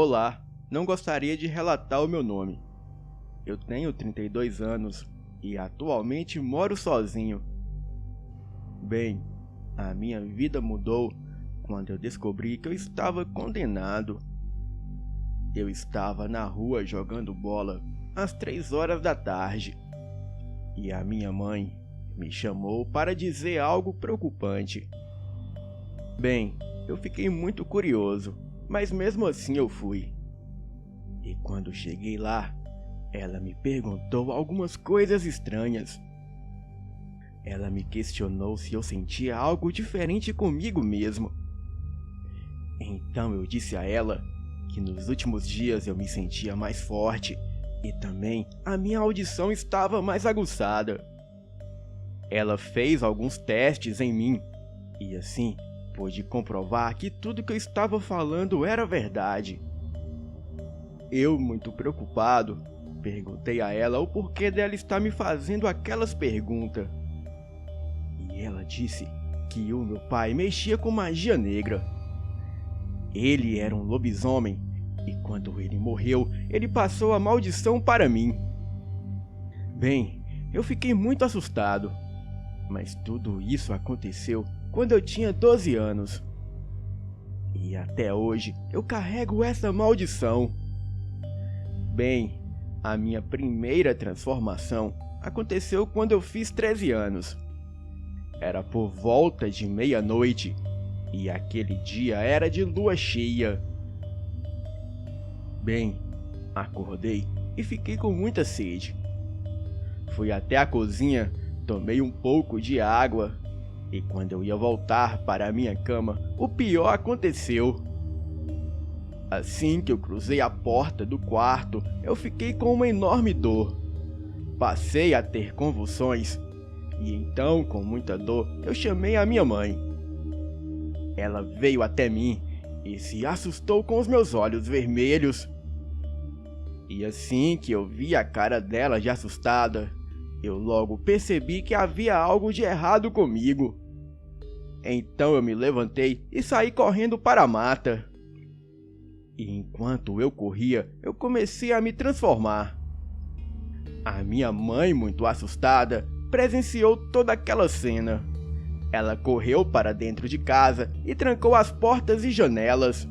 Olá, não gostaria de relatar o meu nome. Eu tenho 32 anos e atualmente moro sozinho. Bem, a minha vida mudou quando eu descobri que eu estava condenado. Eu estava na rua jogando bola às 3 horas da tarde e a minha mãe me chamou para dizer algo preocupante. Bem, eu fiquei muito curioso, mas mesmo assim eu fui. E quando cheguei lá, ela me perguntou algumas coisas estranhas. Ela me questionou se eu sentia algo diferente comigo mesmo. Então eu disse a ela que nos últimos dias eu me sentia mais forte e também a minha audição estava mais aguçada. Ela fez alguns testes em mim e assim pude comprovar que tudo que eu estava falando era verdade. Eu, muito preocupado, perguntei a ela o porquê dela estar me fazendo aquelas perguntas. E ela disse que o meu pai mexia com magia negra. Ele era um lobisomem e quando ele morreu, ele passou a maldição para mim. Bem, eu fiquei muito assustado, mas tudo isso aconteceu quando eu tinha 12 anos. E até hoje eu carrego essa maldição. Bem, a minha primeira transformação aconteceu quando eu fiz 13 anos. Era por volta de meia-noite e aquele dia era de lua cheia. Bem, acordei e fiquei com muita sede. Fui até a cozinha, tomei um pouco de água e quando eu ia voltar para a minha cama, o pior aconteceu. Assim que eu cruzei a porta do quarto, eu fiquei com uma enorme dor. Passei a ter convulsões e então, com muita dor, eu chamei a minha mãe. Ela veio até mim e se assustou com os meus olhos vermelhos. E assim que eu vi a cara dela de assustada, eu logo percebi que havia algo de errado comigo. Então eu me levantei e saí correndo para a mata. E enquanto eu corria, eu comecei a me transformar. A minha mãe, muito assustada, presenciou toda aquela cena. Ela correu para dentro de casa e trancou as portas e janelas.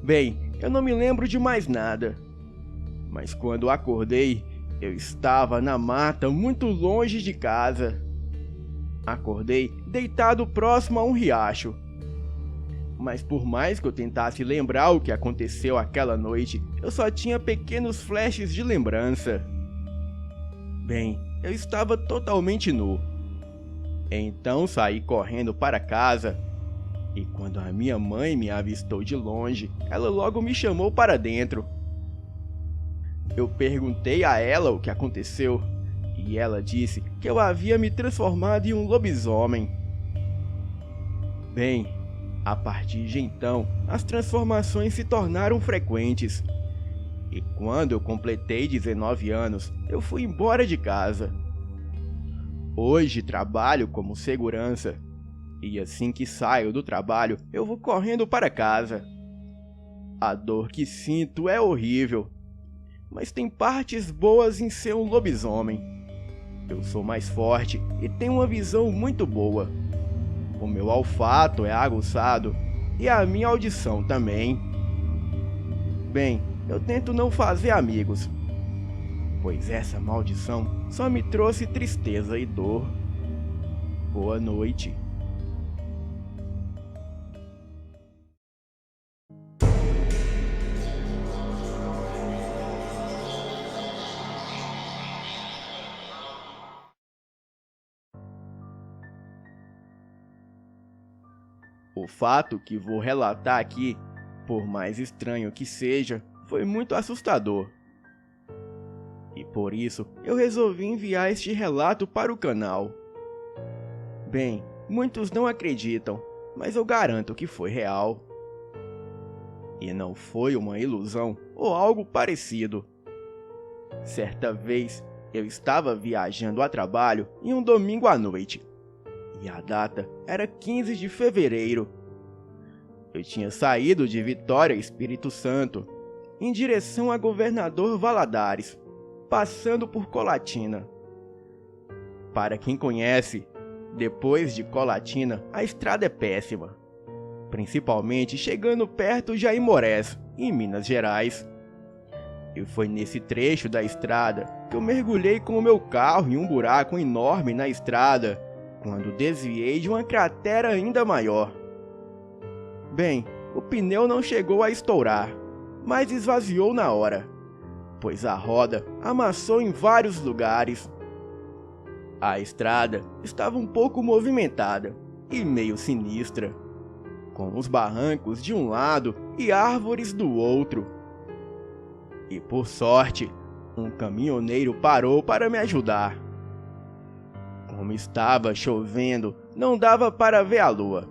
Bem, eu não me lembro de mais nada. Mas quando acordei, eu estava na mata muito longe de casa. Acordei deitado próximo a um riacho. Mas por mais que eu tentasse lembrar o que aconteceu aquela noite, eu só tinha pequenos flashes de lembrança. Bem, eu estava totalmente nu. Então saí correndo para casa. E quando a minha mãe me avistou de longe, ela logo me chamou para dentro. Eu perguntei a ela o que aconteceu, e ela disse que eu havia me transformado em um lobisomem. Bem, a partir de então, as transformações se tornaram frequentes. E quando eu completei 19 anos, eu fui embora de casa. Hoje trabalho como segurança, e assim que saio do trabalho, eu vou correndo para casa. A dor que sinto é horrível, mas tem partes boas em ser um lobisomem. Eu sou mais forte e tenho uma visão muito boa. O meu olfato é aguçado e a minha audição também. Bem, eu tento não fazer amigos, pois essa maldição só me trouxe tristeza e dor. Boa noite. O fato que vou relatar aqui, por mais estranho que seja, foi muito assustador. E por isso eu resolvi enviar este relato para o canal. Bem, muitos não acreditam, mas eu garanto que foi real. E não foi uma ilusão ou algo parecido. Certa vez, eu estava viajando a trabalho em um domingo à noite. E a data era 15 de fevereiro. Eu tinha saído de Vitória, Espírito Santo, em direção a Governador Valadares, passando por Colatina. Para quem conhece, depois de Colatina, a estrada é péssima, principalmente chegando perto de Aimorés, em Minas Gerais. E foi nesse trecho da estrada que eu mergulhei com o meu carro em um buraco enorme na estrada, quando desviei de uma cratera ainda maior. Bem, o pneu não chegou a estourar, mas esvaziou na hora, pois a roda amassou em vários lugares. A estrada estava um pouco movimentada e meio sinistra, com os barrancos de um lado e árvores do outro. E por sorte, um caminhoneiro parou para me ajudar. Como estava chovendo, não dava para ver a lua,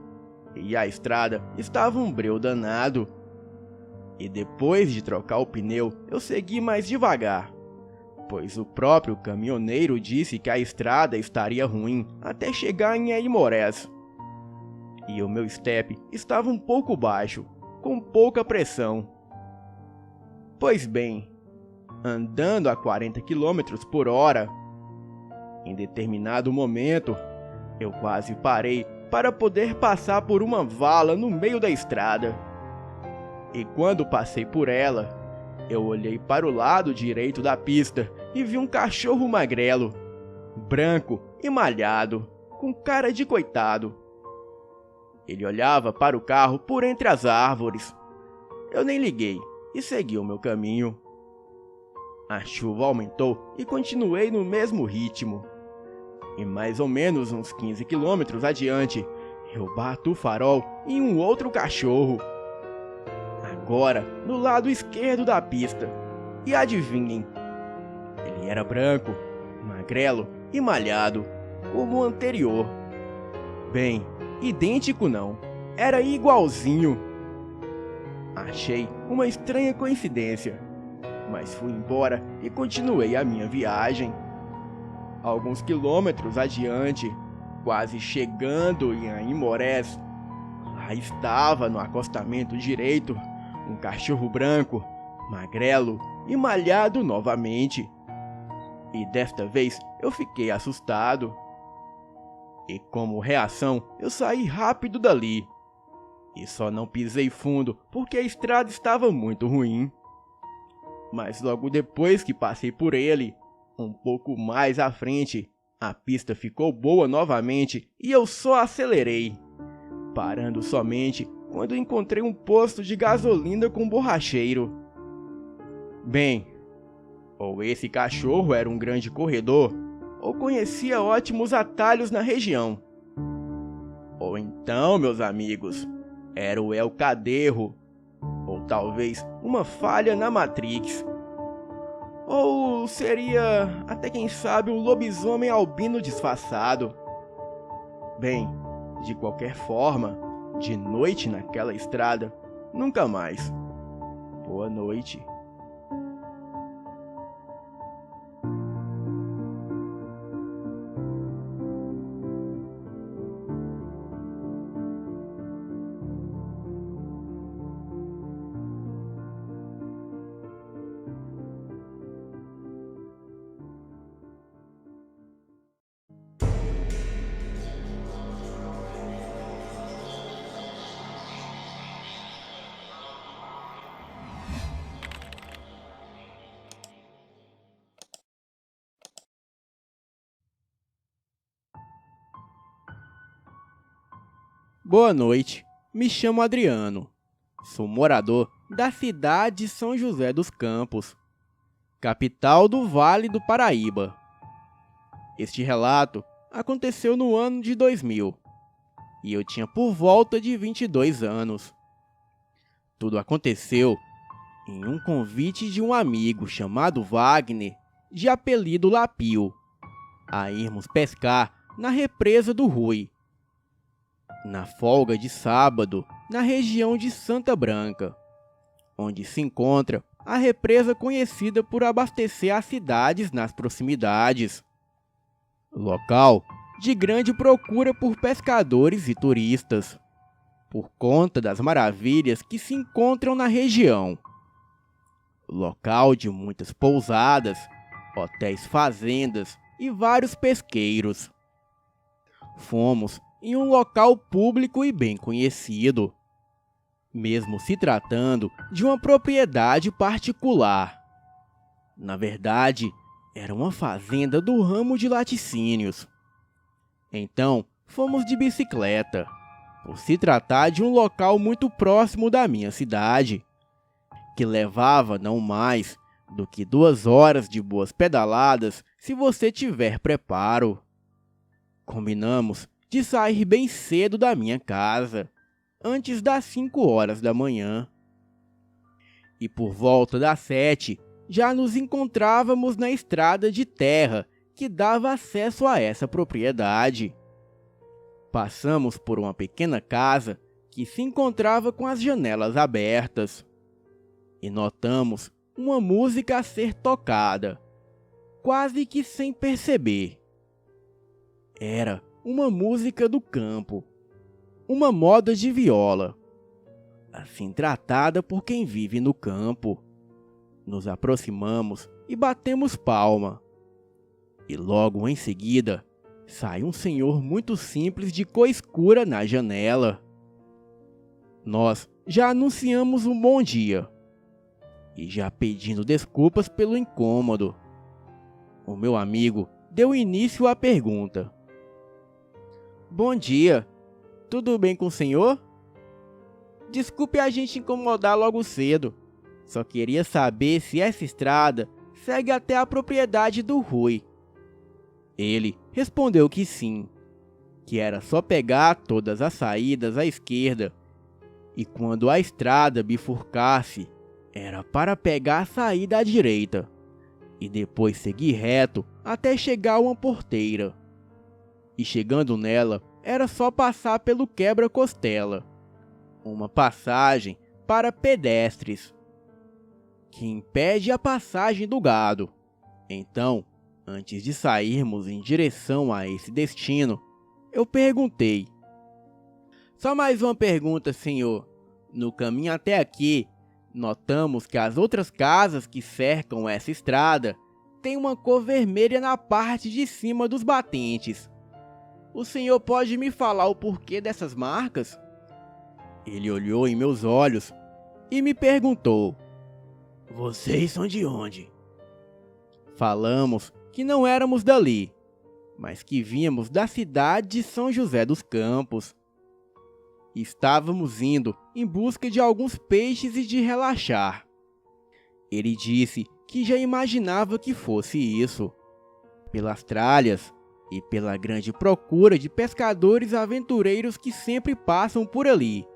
e a estrada estava um breu danado. E depois de trocar o pneu, eu segui mais devagar, pois o próprio caminhoneiro disse que a estrada estaria ruim até chegar em Aimorés. E o meu step estava um pouco baixo, com pouca pressão. Pois bem, andando a 40 km por hora, em determinado momento, eu quase parei para poder passar por uma vala no meio da estrada. E quando passei por ela, eu olhei para o lado direito da pista e vi um cachorro magrelo, branco e malhado, com cara de coitado. Ele olhava para o carro por entre as árvores. Eu nem liguei e segui o meu caminho. A chuva aumentou e continuei no mesmo ritmo. E mais ou menos uns 15 quilômetros adiante, eu bato o farol em um outro cachorro. Agora, no lado esquerdo da pista. E adivinhem, ele era branco, magrelo e malhado, como o anterior. Bem, idêntico não, era igualzinho. Achei uma estranha coincidência, mas fui embora e continuei a minha viagem. Alguns quilômetros adiante, quase chegando em Aimorés, lá estava no acostamento direito um cachorro branco, magrelo e malhado novamente. E desta vez eu fiquei assustado. E como reação, eu saí rápido dali. E só não pisei fundo porque a estrada estava muito ruim. Mas logo depois que passei por ele, um pouco mais à frente, a pista ficou boa novamente e eu só acelerei, parando somente quando encontrei um posto de gasolina com borracheiro. Bem, ou esse cachorro era um grande corredor, ou conhecia ótimos atalhos na região. Ou então, meus amigos, era o El Caderro, ou talvez uma falha na Matrix. Ou seria, até quem sabe, um lobisomem albino disfarçado. Bem, de qualquer forma, de noite naquela estrada, nunca mais. Boa noite. Boa noite, me chamo Adriano, sou morador da cidade de São José dos Campos, capital do Vale do Paraíba. Este relato aconteceu no ano de 2000 e eu tinha por volta de 22 anos. Tudo aconteceu em um convite de um amigo chamado Wagner, de apelido Lapio, a irmos pescar na represa do Rui, na folga de sábado, na região de Santa Branca, onde se encontra a represa conhecida por abastecer as cidades nas proximidades. Local de grande procura por pescadores e turistas. por conta das maravilhas que se encontram na região. Local de muitas pousadas, hotéis fazendas e vários pesqueiros. Fomos em um local público e bem conhecido, mesmo se tratando de uma propriedade particular. Na verdade, era uma fazenda do ramo de laticínios. Então, fomos de bicicleta, por se tratar de um local muito próximo da minha cidade, que levava não mais do que 2 horas de boas pedaladas se você tiver preparo. Combinamos de sair bem cedo da minha casa, antes das 5 horas da manhã. E por volta das 7, já nos encontrávamos na estrada de terra que dava acesso a essa propriedade. Passamos por uma pequena casa que se encontrava com as janelas abertas e notamos uma música a ser tocada, quase que sem perceber. Era uma música do campo, uma moda de viola, assim tratada por quem vive no campo. Nos aproximamos e batemos palma. E logo em seguida, sai um senhor muito simples de cor escura na janela. Nós já anunciamos um bom dia, e já pedindo desculpas pelo incômodo. O meu amigo deu início à pergunta. Bom dia, tudo bem com o senhor? Desculpe a gente incomodar logo cedo. Só queria saber se essa estrada segue até a propriedade do Rui. Ele respondeu que sim, que era só pegar todas as saídas à esquerda, e quando a estrada bifurcasse, era para pegar a saída à direita, e depois seguir reto até chegar a uma porteira. E chegando nela, era só passar pelo quebra-costela, uma passagem para pedestres, que impede a passagem do gado. Então, antes de sairmos em direção a esse destino, eu perguntei. Só mais uma pergunta, senhor. No caminho até aqui, notamos que as outras casas que cercam essa estrada têm uma cor vermelha na parte de cima dos batentes. O senhor pode me falar o porquê dessas marcas? Ele olhou em meus olhos e me perguntou. Vocês são de onde? Falamos que não éramos dali, mas que vínhamos da cidade de São José dos Campos. Estávamos indo em busca de alguns peixes e de relaxar. Ele disse que já imaginava que fosse isso, pelas tralhas e pela grande procura de pescadores aventureiros que sempre passam por ali.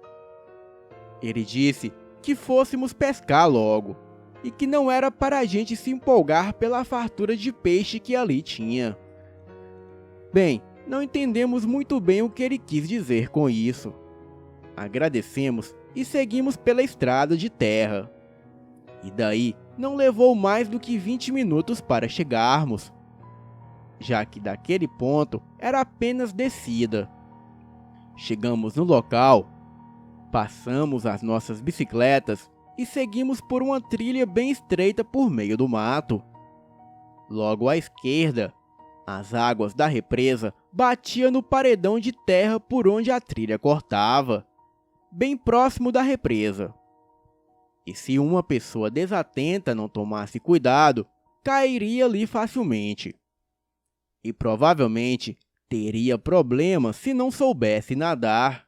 Ele disse que fôssemos pescar logo, e que não era para a gente se empolgar pela fartura de peixe que ali tinha. Bem, não entendemos muito bem o que ele quis dizer com isso. Agradecemos e seguimos pela estrada de terra. E daí não levou mais do que 20 minutos para chegarmos, já que daquele ponto era apenas descida. Chegamos no local, passamos as nossas bicicletas e seguimos por uma trilha bem estreita por meio do mato. Logo à esquerda, as águas da represa batiam no paredão de terra por onde a trilha cortava, bem próximo da represa. E se uma pessoa desatenta não tomasse cuidado, cairia ali facilmente. E provavelmente teria problemas se não soubesse nadar,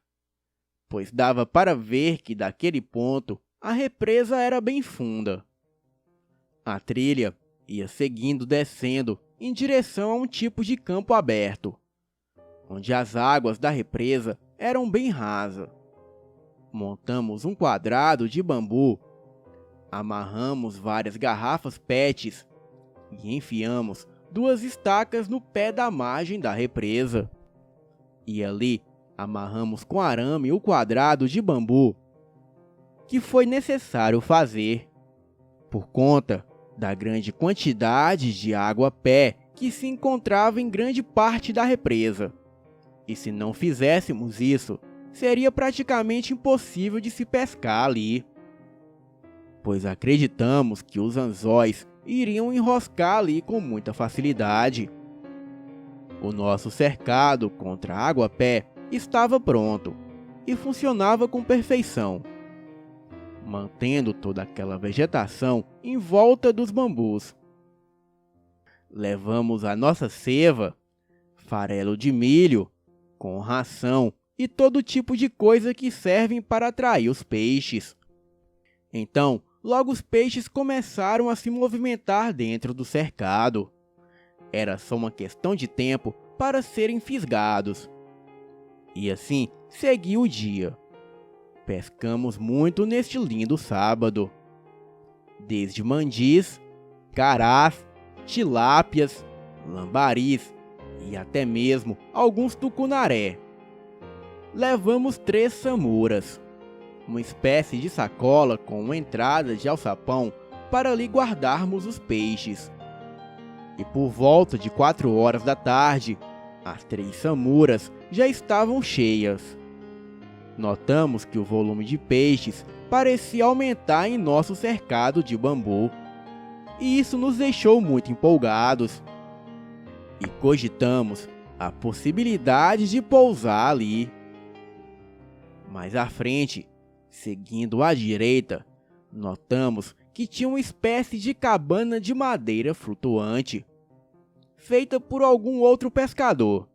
pois dava para ver que daquele ponto a represa era bem funda. A trilha ia seguindo descendo em direção a um tipo de campo aberto, onde as águas da represa eram bem rasas. Montamos um quadrado de bambu, amarramos várias garrafas PETs e enfiamos 2 estacas no pé da margem da represa. E ali amarramos com arame o quadrado de bambu que foi necessário fazer, por conta da grande quantidade de água a pé que se encontrava em grande parte da represa. E se não fizéssemos isso, seria praticamente impossível de se pescar ali, pois acreditamos que os anzóis iriam enroscar ali com muita facilidade. O nosso cercado contra água-pé estava pronto e funcionava com perfeição, mantendo toda aquela vegetação em volta dos bambus. Levamos a nossa ceva, farelo de milho, com ração e todo tipo de coisa que servem para atrair os peixes. Então, logo os peixes começaram a se movimentar dentro do cercado. Era só uma questão de tempo para serem fisgados. E assim seguiu o dia. Pescamos muito neste lindo sábado. Desde mandis, carás, tilápias, lambaris e até mesmo alguns tucunaré. Levamos 3 samuras, uma espécie de sacola com uma entrada de alçapão para ali guardarmos os peixes. E por volta de 4 horas da tarde, as 3 samuras já estavam cheias. Notamos que o volume de peixes parecia aumentar em nosso cercado de bambu, e isso nos deixou muito empolgados. E cogitamos a possibilidade de pousar ali. Mais à frente, seguindo à direita, notamos que tinha uma espécie de cabana de madeira flutuante, feita por algum outro pescador,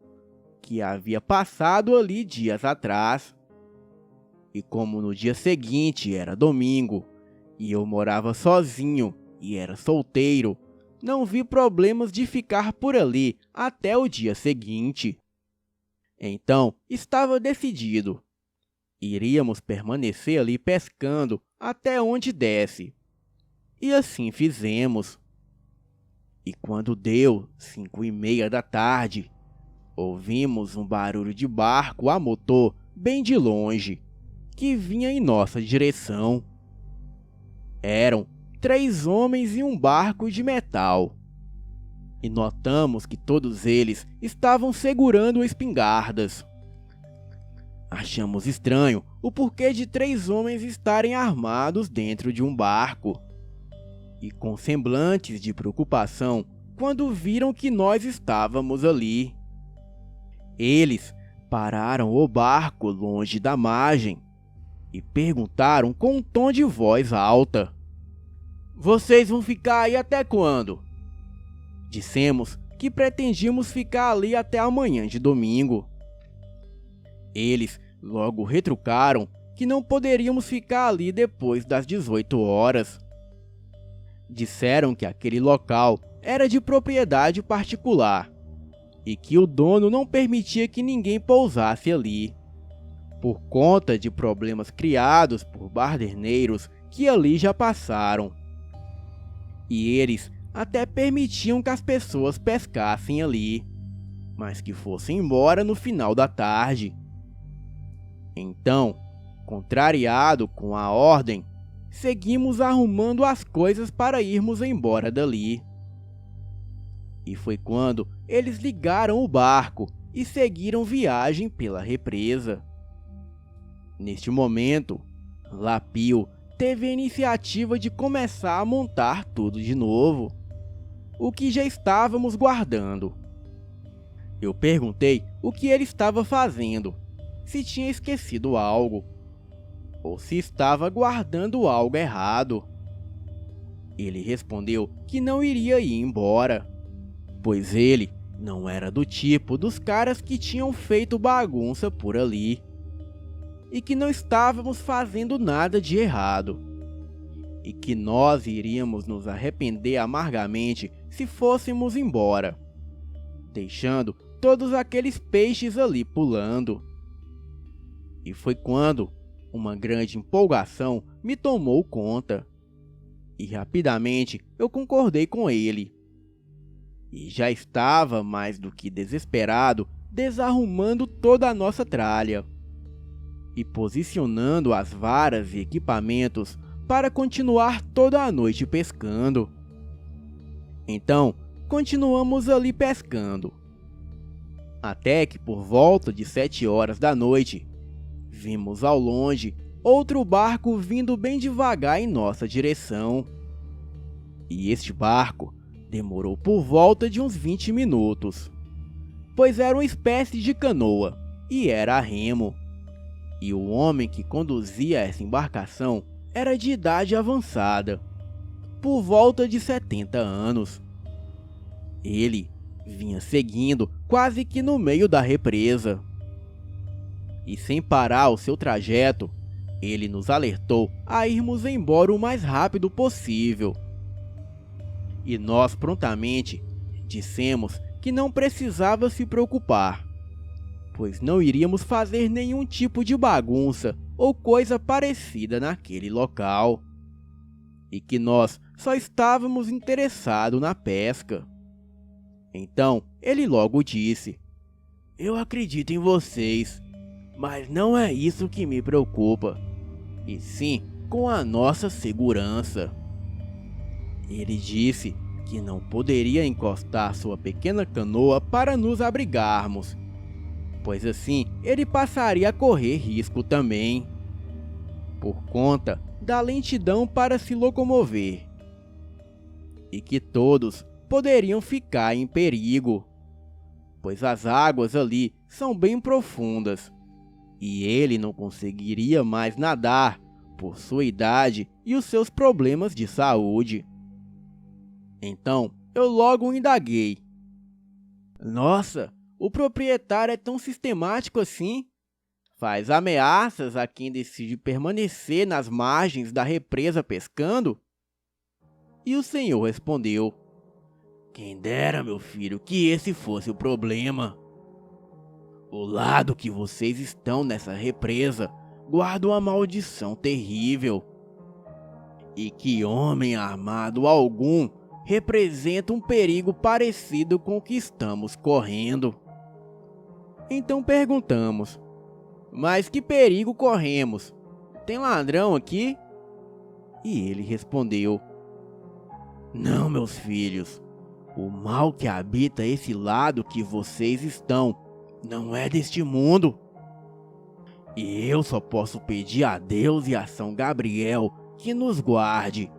que havia passado ali dias atrás. E como no dia seguinte era domingo, e eu morava sozinho e era solteiro, não vi problemas de ficar por ali até o dia seguinte. Então, estava decidido. Iríamos permanecer ali pescando até onde desse. E assim fizemos. E quando deu 5:30 da tarde, ouvimos um barulho de barco a motor bem de longe, que vinha em nossa direção. Eram 3 homens e um barco de metal. E notamos que todos eles estavam segurando espingardas. Achamos estranho o porquê de 3 homens estarem armados dentro de um barco, e com semblantes de preocupação quando viram que nós estávamos ali. Eles pararam o barco longe da margem e perguntaram com um tom de voz alta: "Vocês vão ficar aí até quando?" Dissemos que pretendíamos ficar ali até amanhã de domingo. Eles logo retrucaram que não poderíamos ficar ali depois das 18 horas. Disseram que aquele local era de propriedade particular e que o dono não permitia que ninguém pousasse ali, por conta de problemas criados por baderneiros que ali já passaram. E eles até permitiam que as pessoas pescassem ali, mas que fossem embora no final da tarde. Então, contrariado com a ordem, seguimos arrumando as coisas para irmos embora dali. E foi quando eles ligaram o barco e seguiram viagem pela represa. Neste momento, Lapio teve a iniciativa de começar a montar tudo de novo, o que já estávamos guardando. Eu perguntei o que ele estava fazendo, se tinha esquecido algo, ou se estava guardando algo errado. Ele respondeu que não iria ir embora, pois ele não era do tipo dos caras que tinham feito bagunça por ali, e que não estávamos fazendo nada de errado, e que nós iríamos nos arrepender amargamente se fôssemos embora, deixando todos aqueles peixes ali pulando. E foi quando uma grande empolgação me tomou conta, e rapidamente eu concordei com ele. E já estava mais do que desesperado desarrumando toda a nossa tralha e posicionando as varas e equipamentos para continuar toda a noite pescando. Então, continuamos ali pescando, até que por volta de 7 horas da noite, vimos ao longe outro barco vindo bem devagar em nossa direção. E este barco demorou por volta de uns 20 minutos, pois era uma espécie de canoa e era a remo. E o homem que conduzia essa embarcação era de idade avançada, por volta de 70 anos. Ele vinha seguindo quase que no meio da represa. E sem parar o seu trajeto, ele nos alertou a irmos embora o mais rápido possível. E nós prontamente dissemos que não precisava se preocupar, pois não iríamos fazer nenhum tipo de bagunça ou coisa parecida naquele local, e que nós só estávamos interessados na pesca. Então ele logo disse: "Eu acredito em vocês, mas não é isso que me preocupa, e sim com a nossa segurança." Ele disse que não poderia encostar sua pequena canoa para nos abrigarmos, pois assim ele passaria a correr risco também, por conta da lentidão para se locomover, e que todos poderiam ficar em perigo, pois as águas ali são bem profundas, e ele não conseguiria mais nadar por sua idade e os seus problemas de saúde. Então eu logo indaguei: "Nossa, o proprietário é tão sistemático assim? Faz ameaças a quem decide permanecer nas margens da represa pescando?" E o senhor respondeu: "Quem dera, meu filho, que esse fosse o problema. O lado que vocês estão nessa represa guarda uma maldição terrível, e que homem armado algum representa um perigo parecido com o que estamos correndo." Então perguntamos: "Mas que perigo corremos? Tem ladrão aqui?" E ele respondeu: "Não, meus filhos, o mal que habita esse lado que vocês estão não é deste mundo. E eu só posso pedir a Deus e a São Gabriel que nos guarde,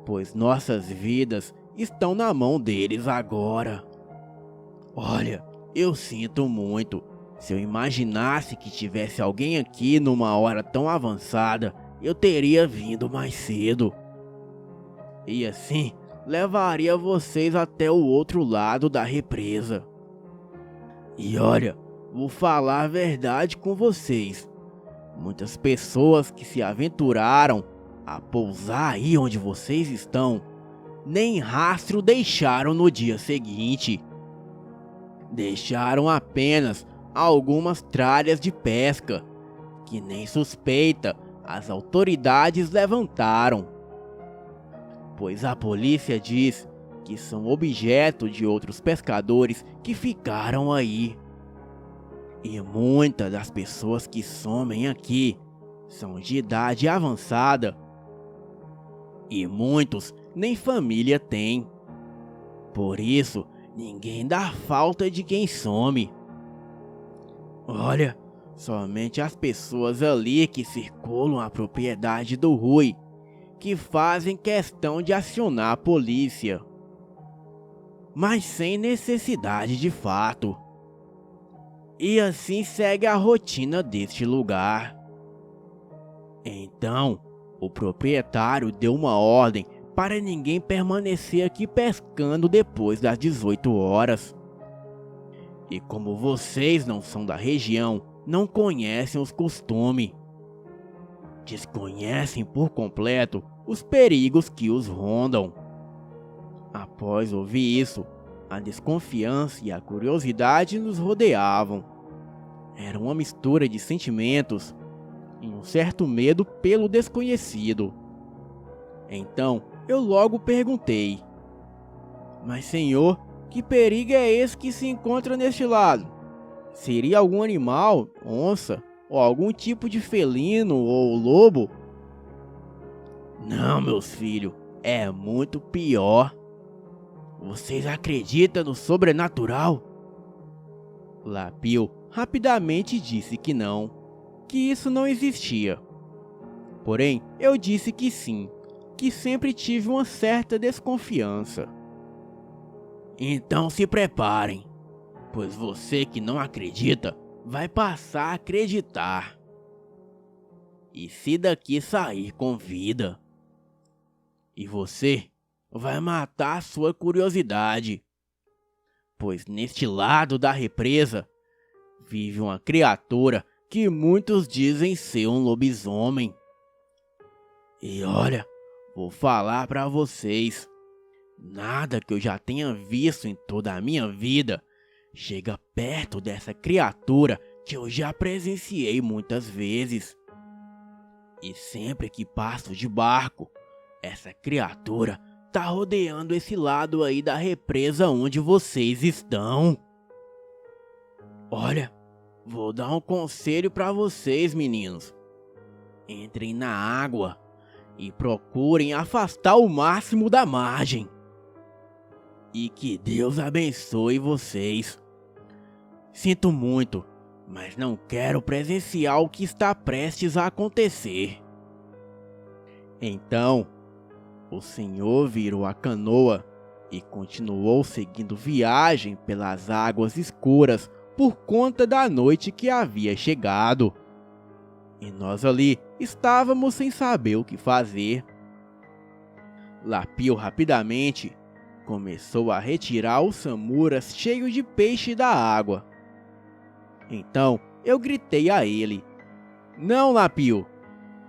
pois nossas vidas estão na mão deles agora. Olha, eu sinto muito. Se eu imaginasse que tivesse alguém aqui numa hora tão avançada, eu teria vindo mais cedo. E assim, levaria vocês até o outro lado da represa. E olha, vou falar a verdade com vocês. Muitas pessoas que se aventuraram a pousar aí onde vocês estão, nem rastro deixaram no dia seguinte. Deixaram apenas algumas tralhas de pesca, que nem suspeita as autoridades levantaram, pois a polícia diz que são objeto de outros pescadores que ficaram aí. E muitas das pessoas que somem aqui são de idade avançada, e muitos nem família têm. Por isso, ninguém dá falta de quem some. Olha, somente as pessoas ali que circulam a propriedade do Rui que fazem questão de acionar a polícia, mas sem necessidade de fato. E assim segue a rotina deste lugar. Então, o proprietário deu uma ordem para ninguém permanecer aqui pescando depois das 18 horas. E como vocês não são da região, não conhecem os costumes, desconhecem por completo os perigos que os rondam. Após ouvir isso, a desconfiança e a curiosidade nos rodeavam. Era uma mistura de sentimentos e um certo medo pelo desconhecido. Então eu logo perguntei: "Mas senhor, que perigo é esse que se encontra neste lado? Seria algum animal, onça, ou algum tipo de felino ou lobo?" "Não, meus filhos, é muito pior. Vocês acreditam no sobrenatural?" Lapio rapidamente disse que não. que isso não existia. Porém, eu disse que sim, que sempre tive uma certa desconfiança. Então se preparem, pois você que não acredita vai passar a acreditar. E se daqui sair com vida, e você vai matar a sua curiosidade, pois neste lado da represa vive uma criatura que muitos dizem ser um lobisomem. E olha, vou falar pra vocês, nada que eu já tenha visto em toda a minha vida chega perto dessa criatura que eu já presenciei muitas vezes. E sempre que passo de barco, essa criatura tá rodeando esse lado aí da represa onde vocês estão. Olha, vou dar um conselho pra vocês, meninos. Entrem na água e procurem afastar o máximo da margem. E que Deus abençoe vocês. Sinto muito, mas não quero presenciar o que está prestes a acontecer. Então, o senhor virou a canoa e continuou seguindo viagem pelas águas escuras por conta da noite que havia chegado. E nós ali estávamos sem saber o que fazer. Lapio rapidamente começou a retirar os samuras cheios de peixe da água. Então eu gritei a ele: "Não, Lapio,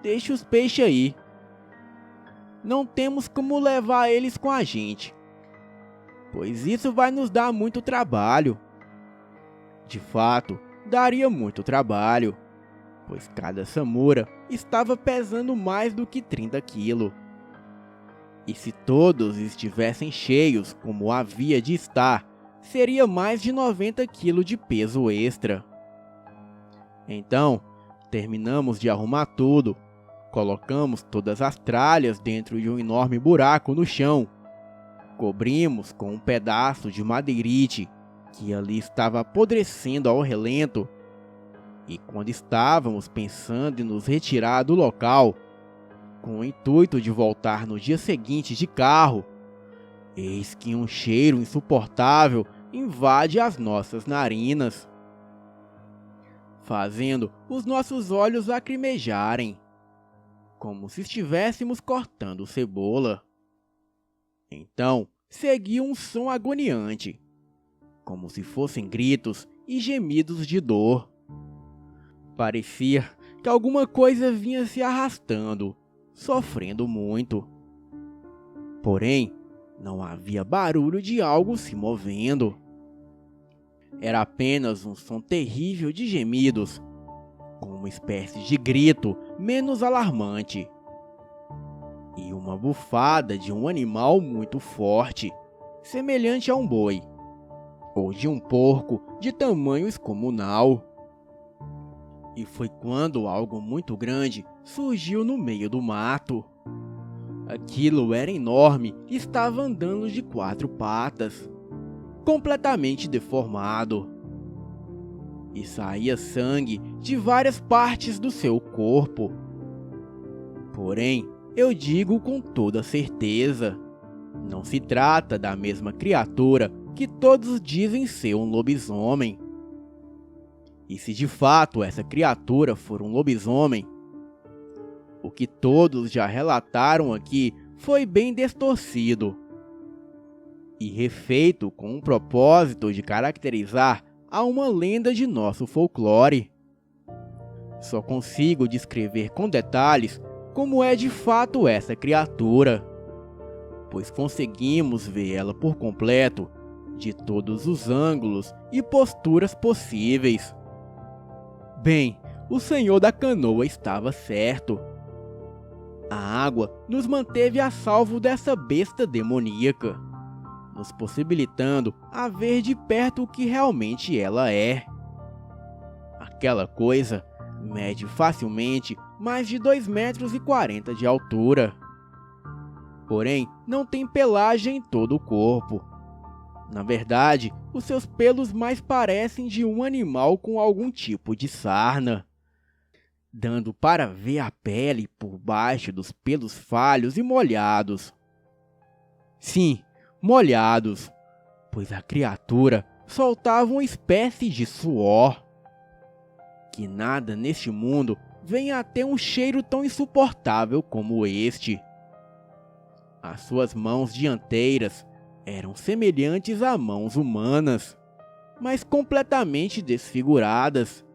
deixe os peixes aí. Não temos como levar eles com a gente, pois isso vai nos dar muito trabalho." De fato, daria muito trabalho, pois cada samura estava pesando mais do que 30 quilos. E se todos estivessem cheios como havia de estar, seria mais de 90 quilos de peso extra. Então, terminamos de arrumar tudo, colocamos todas as tralhas dentro de um enorme buraco no chão, cobrimos com um pedaço de madeirite que ali estava apodrecendo ao relento, e quando estávamos pensando em nos retirar do local, com o intuito de voltar no dia seguinte de carro, eis que um cheiro insuportável invade as nossas narinas, fazendo os nossos olhos lacrimejarem, como se estivéssemos cortando cebola. Então seguiu um som agoniante, como se fossem gritos e gemidos de dor. Parecia que alguma coisa vinha se arrastando, sofrendo muito. Porém, não havia barulho de algo se movendo. Era apenas um som terrível de gemidos, com uma espécie de grito menos alarmante, e uma bufada de um animal muito forte, semelhante a um boi, ou de um porco de tamanho descomunal. E foi quando algo muito grande surgiu no meio do mato. Aquilo era enorme e estava andando de 4 patas, completamente deformado. E saía sangue de várias partes do seu corpo. Porém, eu digo com toda certeza, não se trata da mesma criatura que todos dizem ser um lobisomem. E se de fato essa criatura for um lobisomem, o que todos já relataram aqui foi bem distorcido e refeito com um propósito de caracterizar a uma lenda de nosso folclore. Só consigo descrever com detalhes como é de fato essa criatura, pois conseguimos ver ela por completo, de todos os ângulos e posturas possíveis. Bem, o senhor da canoa estava certo. A água nos manteve a salvo dessa besta demoníaca, nos possibilitando a ver de perto o que realmente ela é. Aquela coisa mede facilmente mais de 2,40 metros de altura. Porém, não tem pelagem em todo o corpo. Na verdade, os seus pelos mais parecem de um animal com algum tipo de sarna. dando para ver a pele por baixo dos pelos falhos e molhados. Sim, molhados, pois a criatura soltava uma espécie de suor. Que nada neste mundo venha a ter um cheiro tão insuportável como este. As suas mãos dianteiras eram semelhantes a mãos humanas, mas completamente desfiguradas.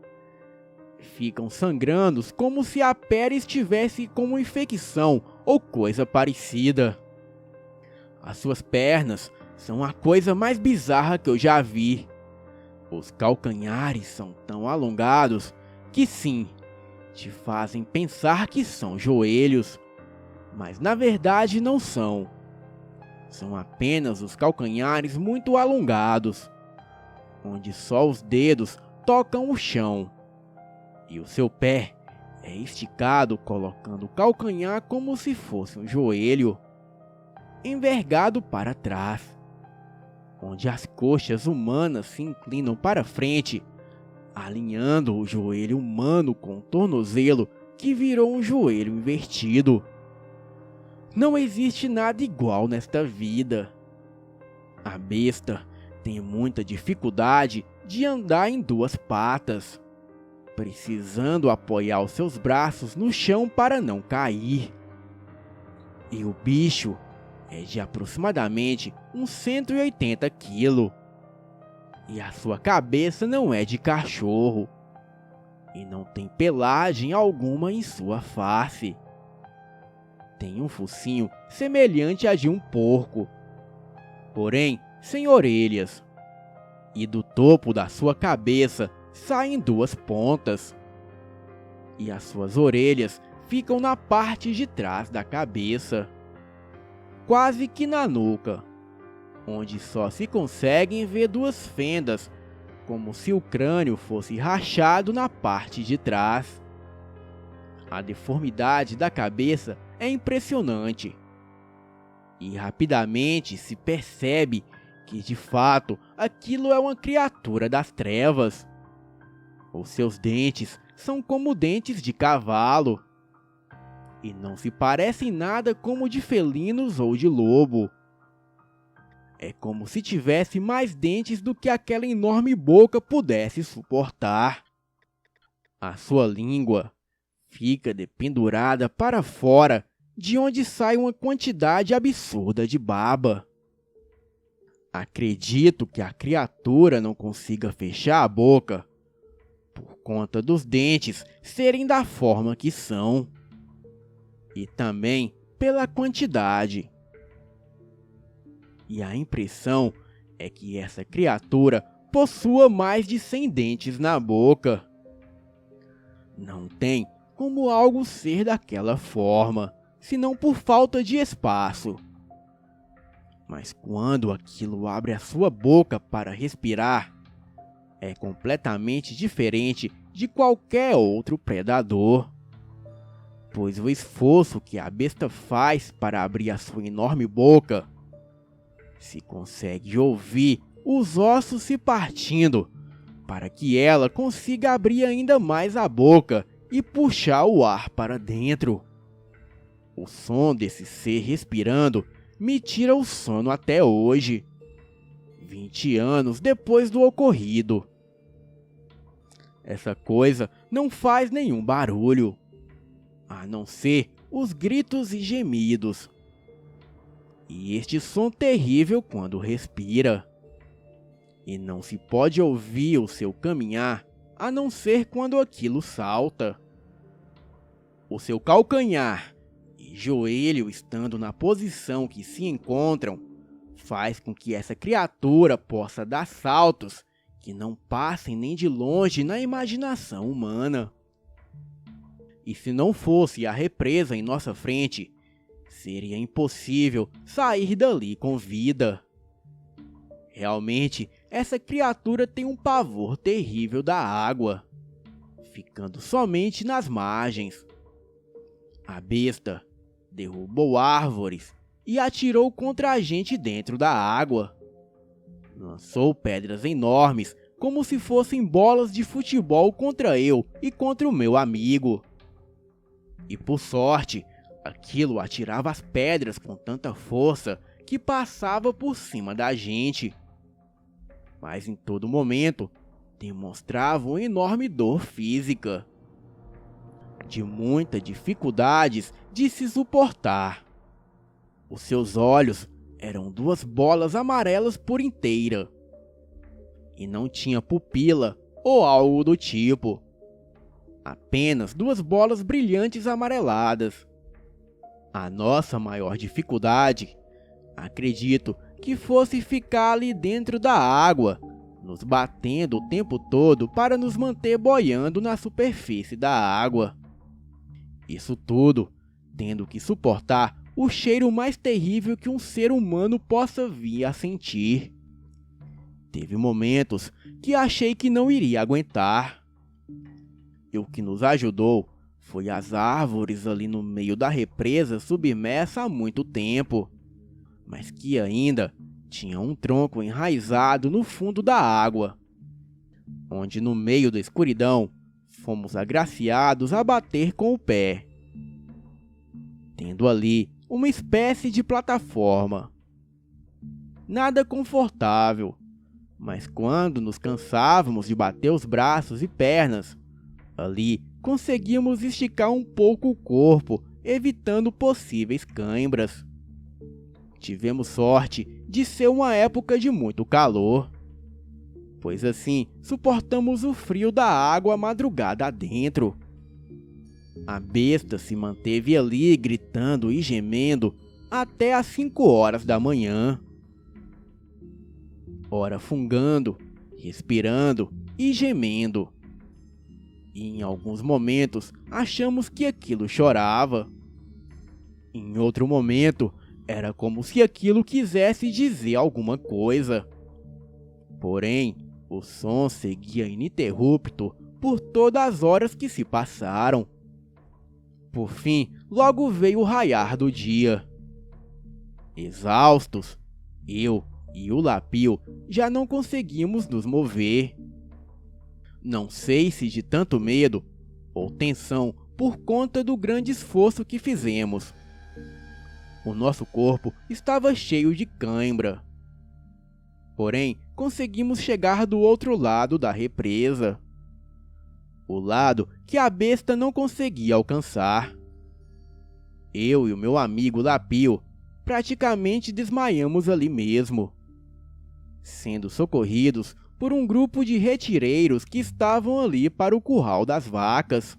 Ficam sangrando como se a pele estivesse com uma infecção ou coisa parecida. As suas pernas são a coisa mais bizarra que eu já vi. Os calcanhares são tão alongados que sim, te fazem pensar que são joelhos, mas na verdade não são. São apenas os calcanhares muito alongados, onde só os dedos tocam o chão. E o seu pé é esticado colocando o calcanhar como se fosse um joelho, envergado para trás, onde as coxas humanas se inclinam para frente, alinhando o joelho humano com o tornozelo que virou um joelho invertido. Não existe nada igual nesta vida. A besta tem muita dificuldade de andar em duas patas, precisando apoiar os seus braços no chão para não cair. E o bicho é de aproximadamente uns 180 quilos. E a sua cabeça não é de cachorro. E não tem pelagem alguma em sua face. Tem um focinho semelhante a de um porco, porém sem orelhas. E do topo da sua cabeça saem duas pontas. E as suas orelhas ficam na parte de trás da cabeça, quase que na nuca, onde só se conseguem ver duas fendas, como se o crânio fosse rachado na parte de trás. A deformidade da cabeça é impressionante, e rapidamente se percebe que de fato aquilo é uma criatura das trevas. Os seus dentes são como dentes de cavalo, e não se parecem nada como de felinos ou de lobo. É como se tivesse mais dentes do que aquela enorme boca pudesse suportar. A sua língua fica dependurada para fora, de onde sai uma quantidade absurda de baba. Acredito que a criatura não consiga fechar a boca, por conta dos dentes serem da forma que são, e também pela quantidade. E a impressão é que essa criatura possua mais de 100 dentes na boca. Não tem como algo ser daquela forma, senão por falta de espaço. Mas quando aquilo abre a sua boca para respirar, é completamente diferente de qualquer outro predador. Pois o esforço que a besta faz para abrir a sua enorme boca, se consegue ouvir os ossos se partindo, para que ela consiga abrir ainda mais a boca e puxar o ar para dentro. O som desse ser respirando me tira o sono até hoje, 20 anos depois do ocorrido. Essa coisa não faz nenhum barulho, a não ser os gritos e gemidos. E este som terrível quando respira. E não se pode ouvir o seu caminhar, a não ser quando aquilo salta. O seu calcanhar e joelho estando na posição que se encontram, faz com que essa criatura possa dar saltos que não passem nem de longe na imaginação humana. E se não fosse a represa em nossa frente, seria impossível sair dali com vida. Realmente, essa criatura tem um pavor terrível da água, ficando somente nas margens. A besta derrubou árvores e atirou contra a gente dentro da água. Lançou pedras enormes como se fossem bolas de futebol contra eu e contra o meu amigo. E por sorte, aquilo atirava as pedras com tanta força que passava por cima da gente. Mas em todo momento, demonstrava uma enorme dor física, de muitas dificuldades de se suportar. Os seus olhos eram duas bolas amarelas por inteira, e não tinha pupila ou algo do tipo. Apenas duas bolas brilhantes amareladas. A nossa maior dificuldade, acredito que fosse ficar ali dentro da água, nos batendo o tempo todo para nos manter boiando na superfície da água. Isso tudo tendo que suportar o cheiro mais terrível que um ser humano possa vir a sentir. Teve momentos que achei que não iria aguentar. E o que nos ajudou foi as árvores ali no meio da represa submersa há muito tempo, mas que ainda tinha um tronco enraizado no fundo da água, onde no meio da escuridão fomos agraciados a bater com o pé, tendo ali uma espécie de plataforma. Nada confortável, mas quando nos cansávamos de bater os braços e pernas, ali conseguíamos esticar um pouco o corpo, evitando possíveis cãibras. Tivemos sorte de ser uma época de muito calor, pois assim suportamos o frio da água a madrugada adentro. A besta se manteve ali gritando e gemendo até às 5 horas da manhã. Ora fungando, respirando e gemendo. E em alguns momentos achamos que aquilo chorava. Em outro momento, era como se aquilo quisesse dizer alguma coisa. Porém, o som seguia ininterrupto por todas as horas que se passaram. Por fim, logo veio o raiar do dia. Exaustos, eu e o Lapio já não conseguimos nos mover. Não sei se de tanto medo ou tensão por conta do grande esforço que fizemos. O nosso corpo estava cheio de cãibra. Porém, conseguimos chegar do outro lado da represa. O lado que a besta não conseguia alcançar. Eu e o meu amigo Lapio praticamente desmaiamos ali mesmo, sendo socorridos por um grupo de retireiros que estavam ali para o curral das vacas.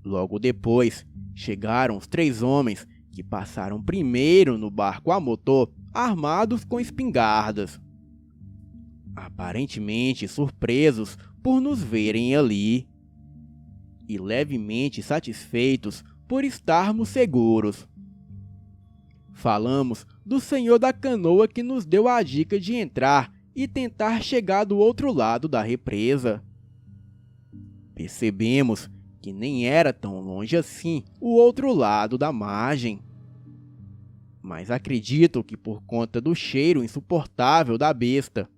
Logo depois, chegaram os 3 homens que passaram primeiro no barco a motor, armados com espingardas, aparentemente surpresos por nos verem ali, e levemente satisfeitos por estarmos seguros. Falamos do senhor da canoa que nos deu a dica de entrar e tentar chegar do outro lado da represa. Percebemos que nem era tão longe assim o outro lado da margem. Mas acredito que por conta do cheiro insuportável da besta,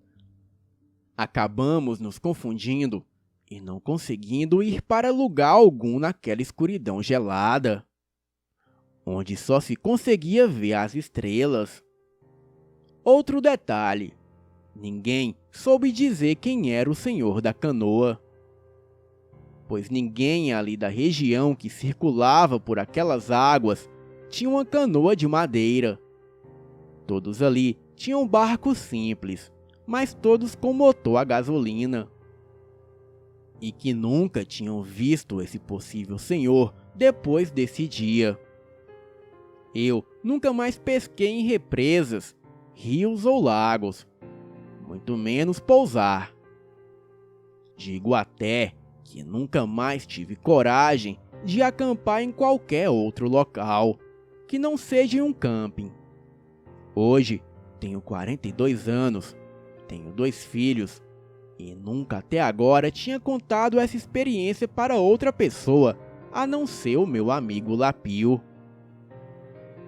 acabamos nos confundindo e não conseguindo ir para lugar algum naquela escuridão gelada, onde só se conseguia ver as estrelas. Outro detalhe: ninguém soube dizer quem era o senhor da canoa, pois ninguém ali da região que circulava por aquelas águas tinha uma canoa de madeira. Todos ali tinham barcos simples, mas todos com motor a gasolina. E que nunca tinham visto esse possível senhor depois desse dia. Eu nunca mais pesquei em represas, rios ou lagos, muito menos pousar. Digo até que nunca mais tive coragem de acampar em qualquer outro local que não seja em um camping. Hoje tenho 42 anos, tenho 2 filhos e nunca até agora tinha contado essa experiência para outra pessoa a não ser o meu amigo Lapio.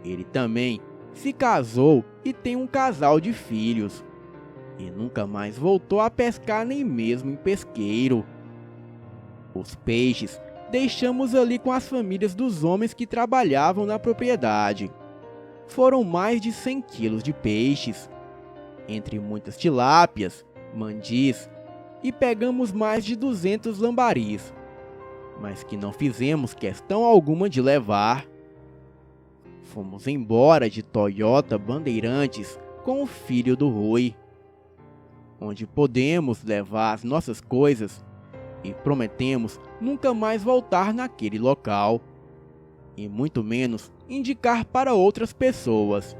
Ele também se casou e tem um casal de filhos. e nunca mais voltou a pescar nem mesmo em pesqueiro. Os peixes deixamos ali com as famílias dos homens que trabalhavam na propriedade. Foram mais de 100 quilos de peixes, entre muitas tilápias, mandis, e pegamos mais de 200 lambaris, mas que não fizemos questão alguma de levar. Fomos embora de Toyota Bandeirantes com o filho do Rui, onde podemos levar as nossas coisas e prometemos nunca mais voltar naquele local, e muito menos indicar para outras pessoas,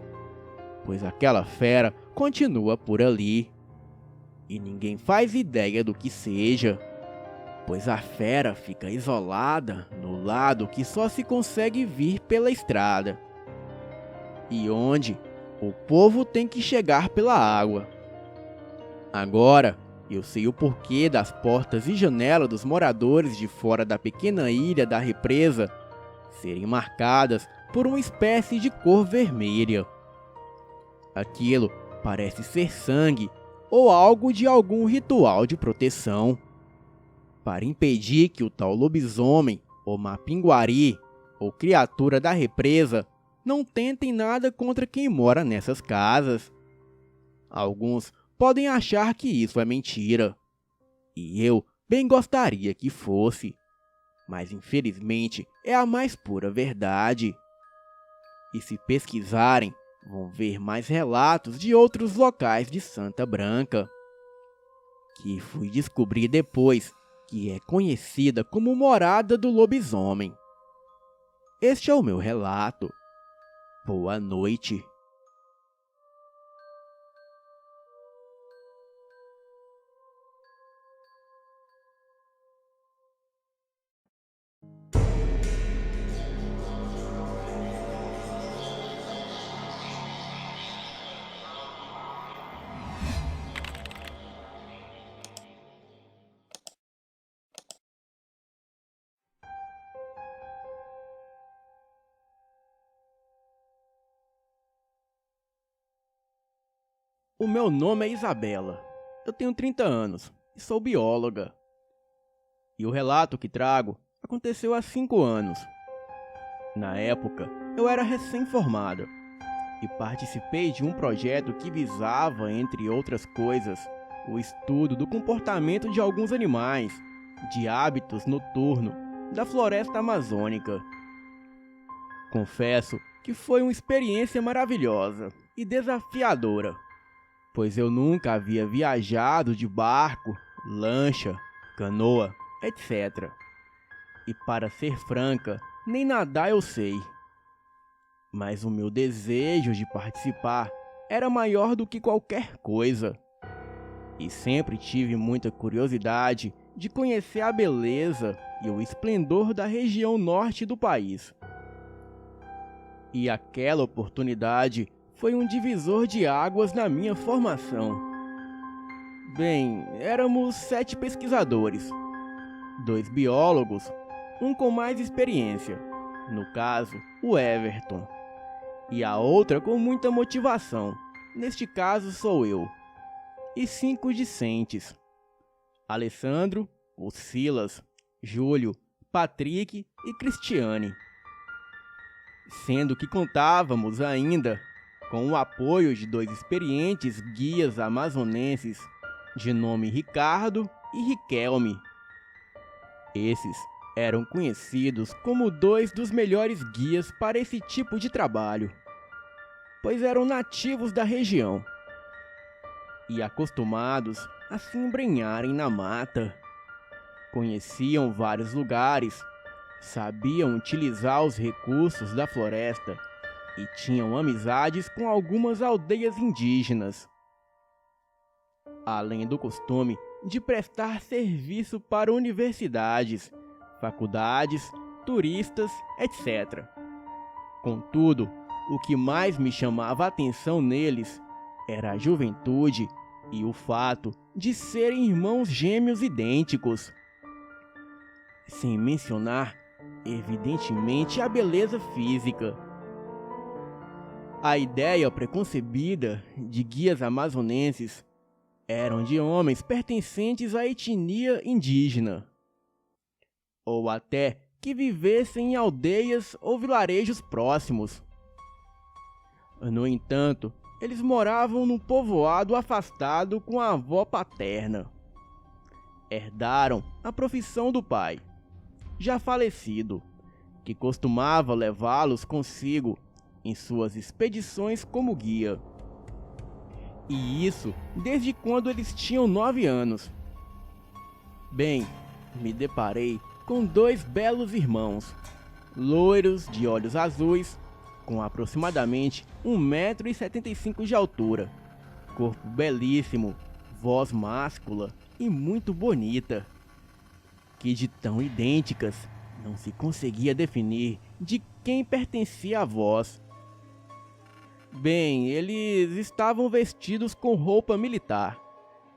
pois aquela fera continua por ali, e ninguém faz ideia do que seja, pois a fera fica isolada no lado que só se consegue vir pela estrada, e onde o povo tem que chegar pela água. Agora eu sei o porquê das portas e janelas dos moradores de fora da pequena ilha da represa serem marcadas por uma espécie de cor vermelha. Aquilo parece ser sangue ou algo de algum ritual de proteção, para impedir que o tal lobisomem, ou mapinguari, ou criatura da represa, não tentem nada contra quem mora nessas casas. Alguns podem achar que isso é mentira, e eu bem gostaria que fosse, mas infelizmente é a mais pura verdade. E se pesquisarem, vão ver mais relatos de outros locais de Santa Branca, que fui descobrir depois que é conhecida como Morada do Lobisomem. Este é o meu relato. Boa noite. O meu nome é Isabela. Eu tenho 30 anos e sou bióloga. E o relato que trago aconteceu há 5 anos. Na época, eu era recém-formada e participei de um projeto que visava, entre outras coisas, o estudo do comportamento de alguns animais, de hábitos noturnos, da floresta amazônica. Confesso que foi uma experiência maravilhosa e desafiadora, pois eu nunca havia viajado de barco, lancha, canoa, etc. E para ser franca, nem nadar eu sei. Mas o meu desejo de participar era maior do que qualquer coisa. E sempre tive muita curiosidade de conhecer a beleza e o esplendor da região norte do país. E aquela oportunidade foi um divisor de águas na minha formação. Bem, éramos 7 pesquisadores, 2 biólogos, um com mais experiência, no caso, o Everton, e a outra com muita motivação, neste caso sou eu, e 5 discentes, Alessandro, o Silas, Júlio, Patrick e Cristiane, sendo que contávamos ainda com o apoio de 2 experientes guias amazonenses, de nome Ricardo e Riquelme. Esses eram conhecidos como 2 dos melhores guias para esse tipo de trabalho, pois eram nativos da região e acostumados a se embrenharem na mata. Conheciam vários lugares, sabiam utilizar os recursos da floresta e tinham amizades com algumas aldeias indígenas, além do costume de prestar serviço para universidades, faculdades, turistas, etc. Contudo, o que mais me chamava a atenção neles era a juventude e o fato de serem irmãos gêmeos idênticos. Sem mencionar, evidentemente, a beleza física. A ideia preconcebida de guias amazonenses eram de homens pertencentes à etnia indígena, ou até que vivessem em aldeias ou vilarejos próximos. No entanto, eles moravam num povoado afastado com a avó paterna. Herdaram a profissão do pai, já falecido, que costumava levá-los consigo em suas expedições como guia. E isso desde quando eles tinham 9 anos. Bem, me deparei com 2 belos irmãos, loiros de olhos azuis, com aproximadamente 1,75 m de altura, corpo belíssimo, voz máscula e muito bonita, que de tão idênticas não se conseguia definir de quem pertencia a voz. Bem, eles estavam vestidos com roupa militar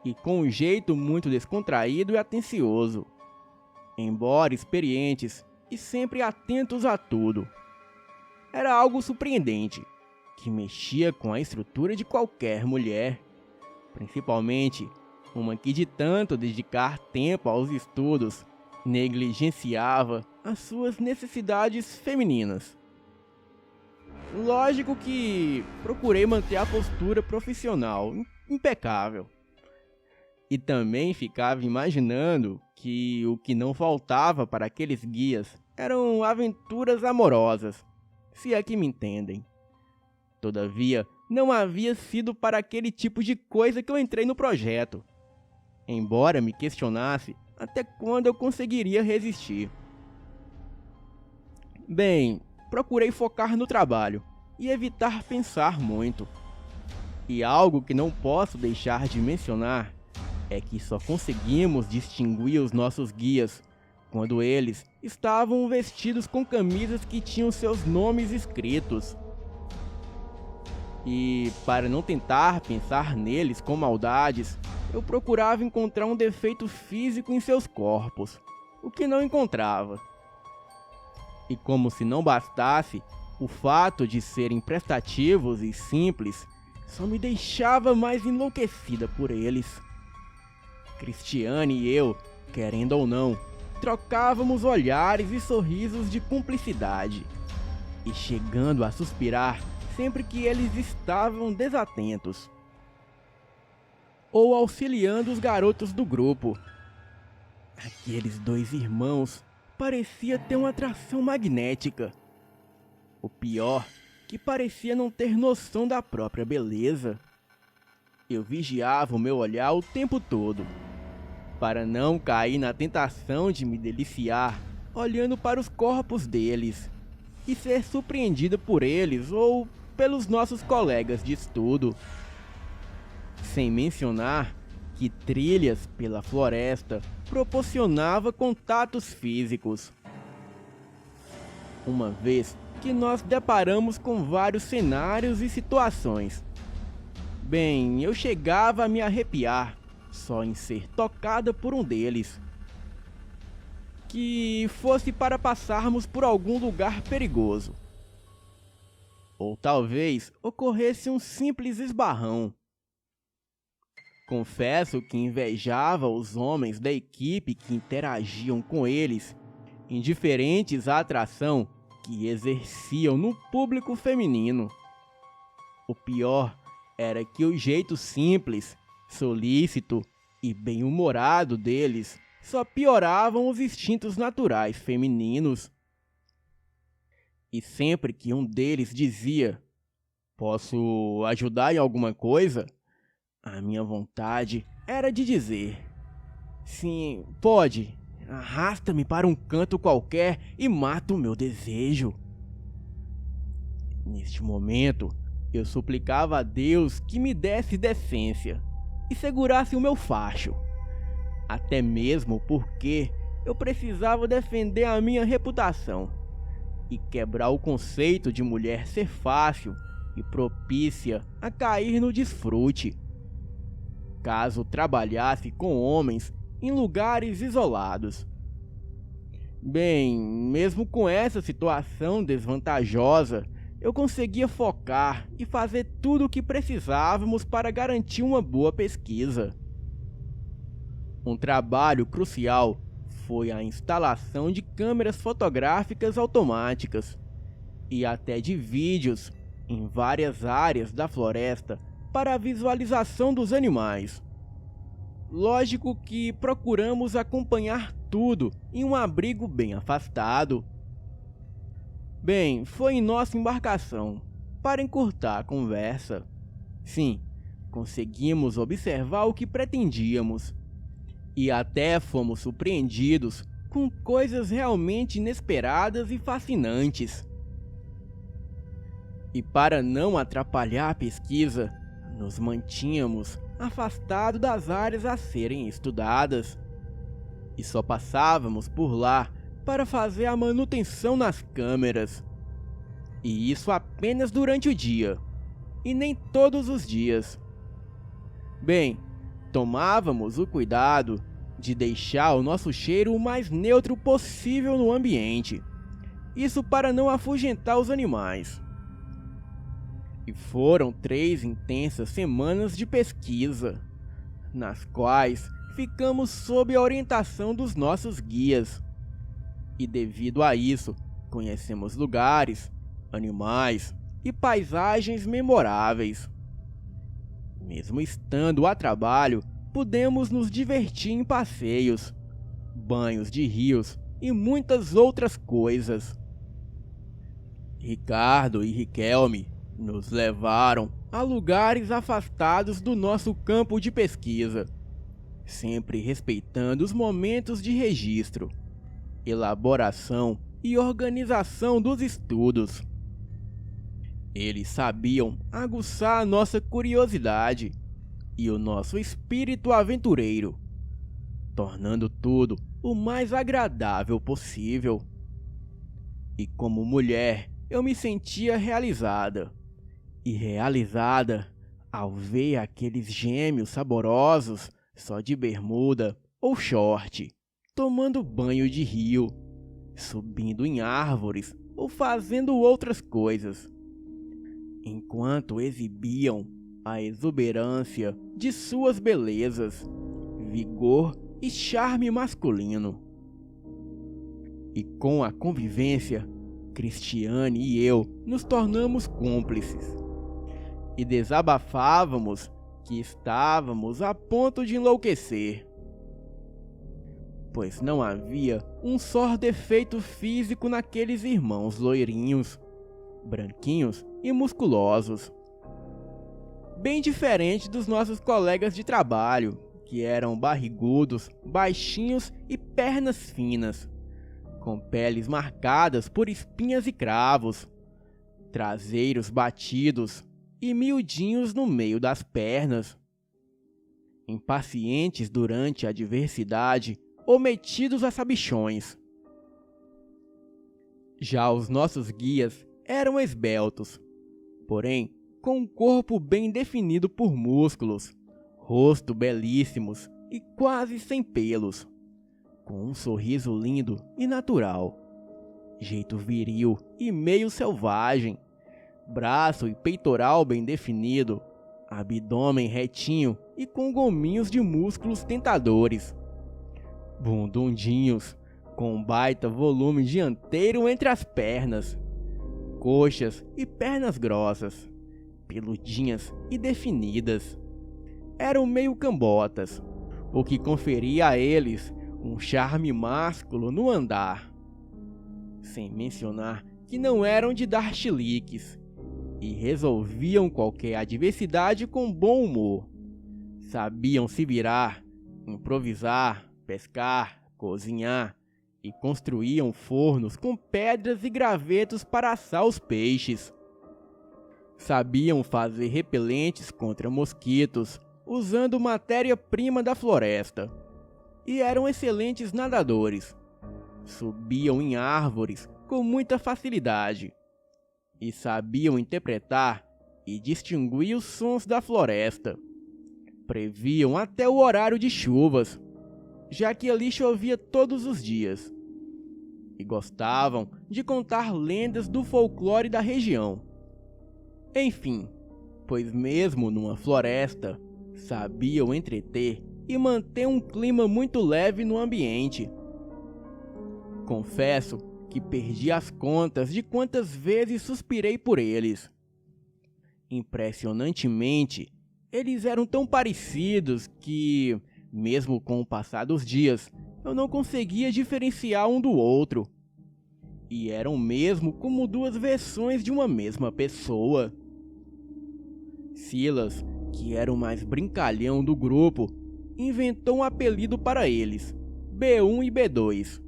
e com um jeito muito descontraído e atencioso, embora experientes e sempre atentos a tudo. Era algo surpreendente, que mexia com a estrutura de qualquer mulher, principalmente uma que de tanto dedicar tempo aos estudos, negligenciava as suas necessidades femininas. Lógico que procurei manter a postura profissional impecável. E também ficava imaginando que o que não faltava para aqueles guias eram aventuras amorosas, se é que me entendem. Todavia, não havia sido para aquele tipo de coisa que eu entrei no projeto, embora me questionasse até quando eu conseguiria resistir. Bem, procurei focar no trabalho e evitar pensar muito. E algo que não posso deixar de mencionar é que só conseguimos distinguir os nossos guias quando eles estavam vestidos com camisas que tinham seus nomes escritos. E para não tentar pensar neles com maldades, eu procurava encontrar um defeito físico em seus corpos, o que não encontrava. E como se não bastasse, o fato de serem prestativos e simples só me deixava mais enlouquecida por eles. Cristiane e eu, querendo ou não, trocávamos olhares e sorrisos de cumplicidade, e chegando a suspirar sempre que eles estavam desatentos, ou auxiliando os garotos do grupo. Aqueles 2 irmãos parecia ter uma atração magnética. O pior, que parecia não ter noção da própria beleza. Eu vigiava o meu olhar o tempo todo, para não cair na tentação de me deliciar olhando para os corpos deles e ser surpreendida por eles ou pelos nossos colegas de estudo. Sem mencionar que trilhas pela floresta proporcionava contatos físicos. Uma vez que nós deparamos com vários cenários e situações. Bem, eu chegava a me arrepiar só em ser tocada por um deles. Que fosse para passarmos por algum lugar perigoso. Ou talvez ocorresse um simples esbarrão. Confesso que invejava os homens da equipe que interagiam com eles, indiferentes à atração que exerciam no público feminino. O pior era que o jeito simples, solícito e bem-humorado deles só pioravam os instintos naturais femininos. E sempre que um deles dizia: "Posso ajudar em alguma coisa?", a minha vontade era de dizer: "Sim, pode. Arrasta-me para um canto qualquer e mata o meu desejo." Neste momento, eu suplicava a Deus que me desse decência e segurasse o meu facho. Até mesmo porque eu precisava defender a minha reputação e quebrar o conceito de mulher ser fácil e propícia a cair no desfrute, caso trabalhasse com homens em lugares isolados. Bem, mesmo com essa situação desvantajosa, eu conseguia focar e fazer tudo o que precisávamos para garantir uma boa pesquisa. Um trabalho crucial foi a instalação de câmeras fotográficas automáticas e até de vídeos em várias áreas da floresta para a visualização dos animais. Lógico que procuramos acompanhar tudo em um abrigo bem afastado. Bem, foi em nossa embarcação, para encurtar a conversa. Sim, conseguimos observar o que pretendíamos. E até fomos surpreendidos com coisas realmente inesperadas e fascinantes. E para não atrapalhar a pesquisa, nos mantínhamos afastados das áreas a serem estudadas. E só passávamos por lá para fazer a manutenção nas câmeras. E isso apenas durante o dia, e nem todos os dias. Bem, tomávamos o cuidado de deixar o nosso cheiro o mais neutro possível no ambiente. Isso para não afugentar os animais. E foram 3 intensas semanas de pesquisa, nas quais ficamos sob a orientação dos nossos guias. E devido a isso, conhecemos lugares, animais e paisagens memoráveis. Mesmo estando a trabalho, pudemos nos divertir em passeios, banhos de rios e muitas outras coisas. Ricardo e Riquelme nos levaram a lugares afastados do nosso campo de pesquisa, sempre respeitando os momentos de registro, elaboração e organização dos estudos. Eles sabiam aguçar a nossa curiosidade e o nosso espírito aventureiro, tornando tudo o mais agradável possível. E como mulher, eu me sentia realizada. E realizada ao ver aqueles gêmeos saborosos só de bermuda ou short, tomando banho de rio, subindo em árvores ou fazendo outras coisas, enquanto exibiam a exuberância de suas belezas, vigor e charme masculino. E com a convivência, Cristiane e eu nos tornamos cúmplices e desabafávamos que estávamos a ponto de enlouquecer, pois não havia um só defeito físico naqueles irmãos loirinhos, branquinhos e musculosos. Bem diferente dos nossos colegas de trabalho, que eram barrigudos, baixinhos e pernas finas, com peles marcadas por espinhas e cravos, traseiros batidos e miudinhos no meio das pernas. Impacientes durante a adversidade ou metidos a sabichões. Já os nossos guias eram esbeltos, porém com um corpo bem definido por músculos, rosto belíssimos e quase sem pelos, com um sorriso lindo e natural, jeito viril e meio selvagem, braço e peitoral bem definido, abdômen retinho e com gominhos de músculos tentadores, bundundinhos com um baita volume dianteiro entre as pernas, coxas e pernas grossas, peludinhas e definidas. Eram meio cambotas, o que conferia a eles um charme másculo no andar. Sem mencionar que não eram de dar chiliques e resolviam qualquer adversidade com bom humor. Sabiam se virar, improvisar, pescar, cozinhar e construíam fornos com pedras e gravetos para assar os peixes. Sabiam fazer repelentes contra mosquitos usando matéria-prima da floresta e eram excelentes nadadores. Subiam em árvores com muita facilidade e sabiam interpretar e distinguir os sons da floresta. Previam até o horário de chuvas, já que ali chovia todos os dias. E gostavam de contar lendas do folclore da região. Enfim, pois mesmo numa floresta, sabiam entreter e manter um clima muito leve no ambiente. Confesso que perdi as contas de quantas vezes suspirei por eles. Impressionantemente, eles eram tão parecidos que, mesmo com o passar dos dias, eu não conseguia diferenciar um do outro. E eram mesmo como duas versões de uma mesma pessoa. Silas, que era o mais brincalhão do grupo, inventou um apelido para eles, B1 e B2.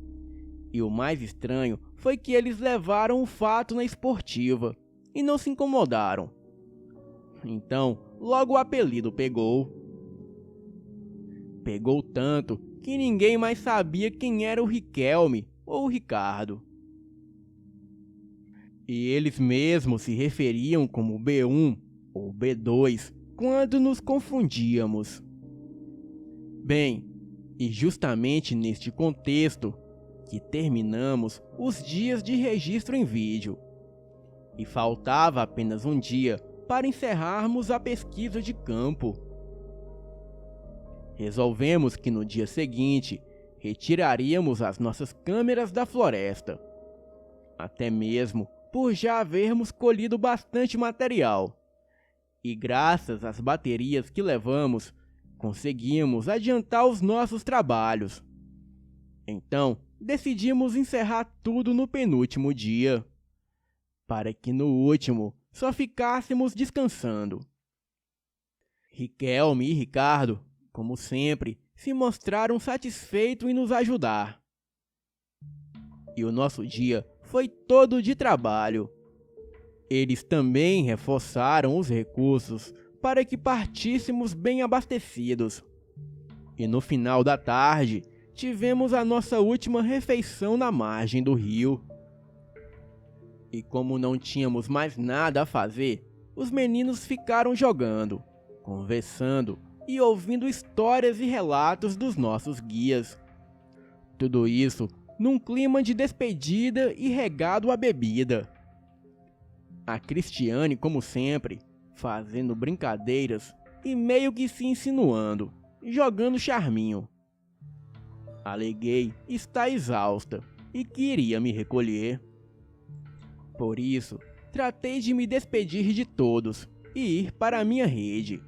E o mais estranho foi que eles levaram o fato na esportiva e não se incomodaram. Então, logo o apelido pegou. Pegou tanto que ninguém mais sabia quem era o Riquelme ou o Ricardo. E eles mesmos se referiam como B1 ou B2 quando nos confundíamos. Bem, e justamente neste contexto que terminamos os dias de registro em vídeo. E faltava apenas um dia para encerrarmos a pesquisa de campo. Resolvemos que no dia seguinte retiraríamos as nossas câmeras da floresta, até mesmo por já havermos colhido bastante material. E graças às baterias que levamos, conseguimos adiantar os nossos trabalhos. Então, decidimos encerrar tudo no penúltimo dia, para que no último só ficássemos descansando. Riquelme e Ricardo, como sempre, se mostraram satisfeitos em nos ajudar. E o nosso dia foi todo de trabalho. Eles também reforçaram os recursos para que partíssemos bem abastecidos. E no final da tarde, tivemos a nossa última refeição na margem do rio. E como não tínhamos mais nada a fazer, os meninos ficaram jogando, conversando e ouvindo histórias e relatos dos nossos guias. Tudo isso num clima de despedida e regado à bebida. A Cristiane, como sempre, fazendo brincadeiras e meio que se insinuando, jogando charminho. Aleguei estar exausta e queria me recolher. Por isso, tratei de me despedir de todos e ir para a minha rede.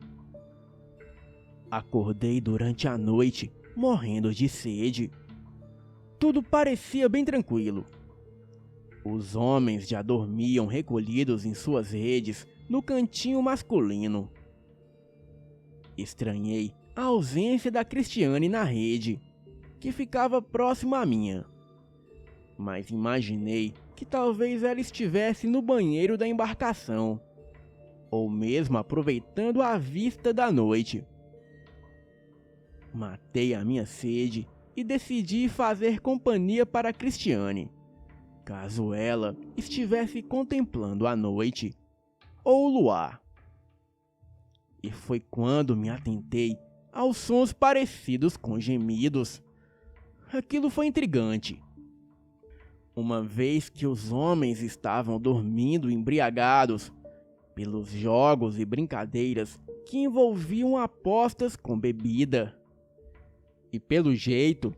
Acordei durante a noite, morrendo de sede. Tudo parecia bem tranquilo. Os homens já dormiam recolhidos em suas redes no cantinho masculino. Estranhei a ausência da Cristiane na rede, que ficava próxima à minha. Mas imaginei que talvez ela estivesse no banheiro da embarcação, ou mesmo aproveitando a vista da noite. Matei a minha sede e decidi fazer companhia para a Cristiane, caso ela estivesse contemplando a noite ou o luar. E foi quando me atentei aos sons parecidos com gemidos. Aquilo foi intrigante. Uma vez que os homens estavam dormindo embriagados pelos jogos e brincadeiras que envolviam apostas com bebida. E pelo jeito,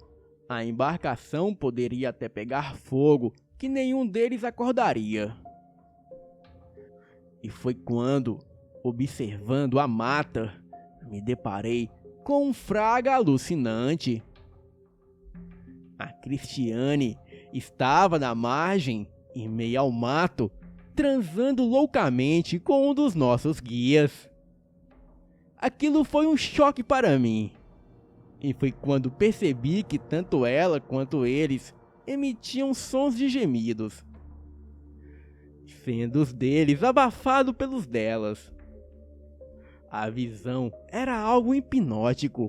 a embarcação poderia até pegar fogo que nenhum deles acordaria. E foi quando, observando a mata, me deparei com um fraga alucinante. A Cristiane estava na margem, em meio ao mato, transando loucamente com um dos nossos guias. Aquilo foi um choque para mim. E foi quando percebi que tanto ela quanto eles emitiam sons de gemidos, sendo os deles abafados pelos delas. A visão era algo hipnótico.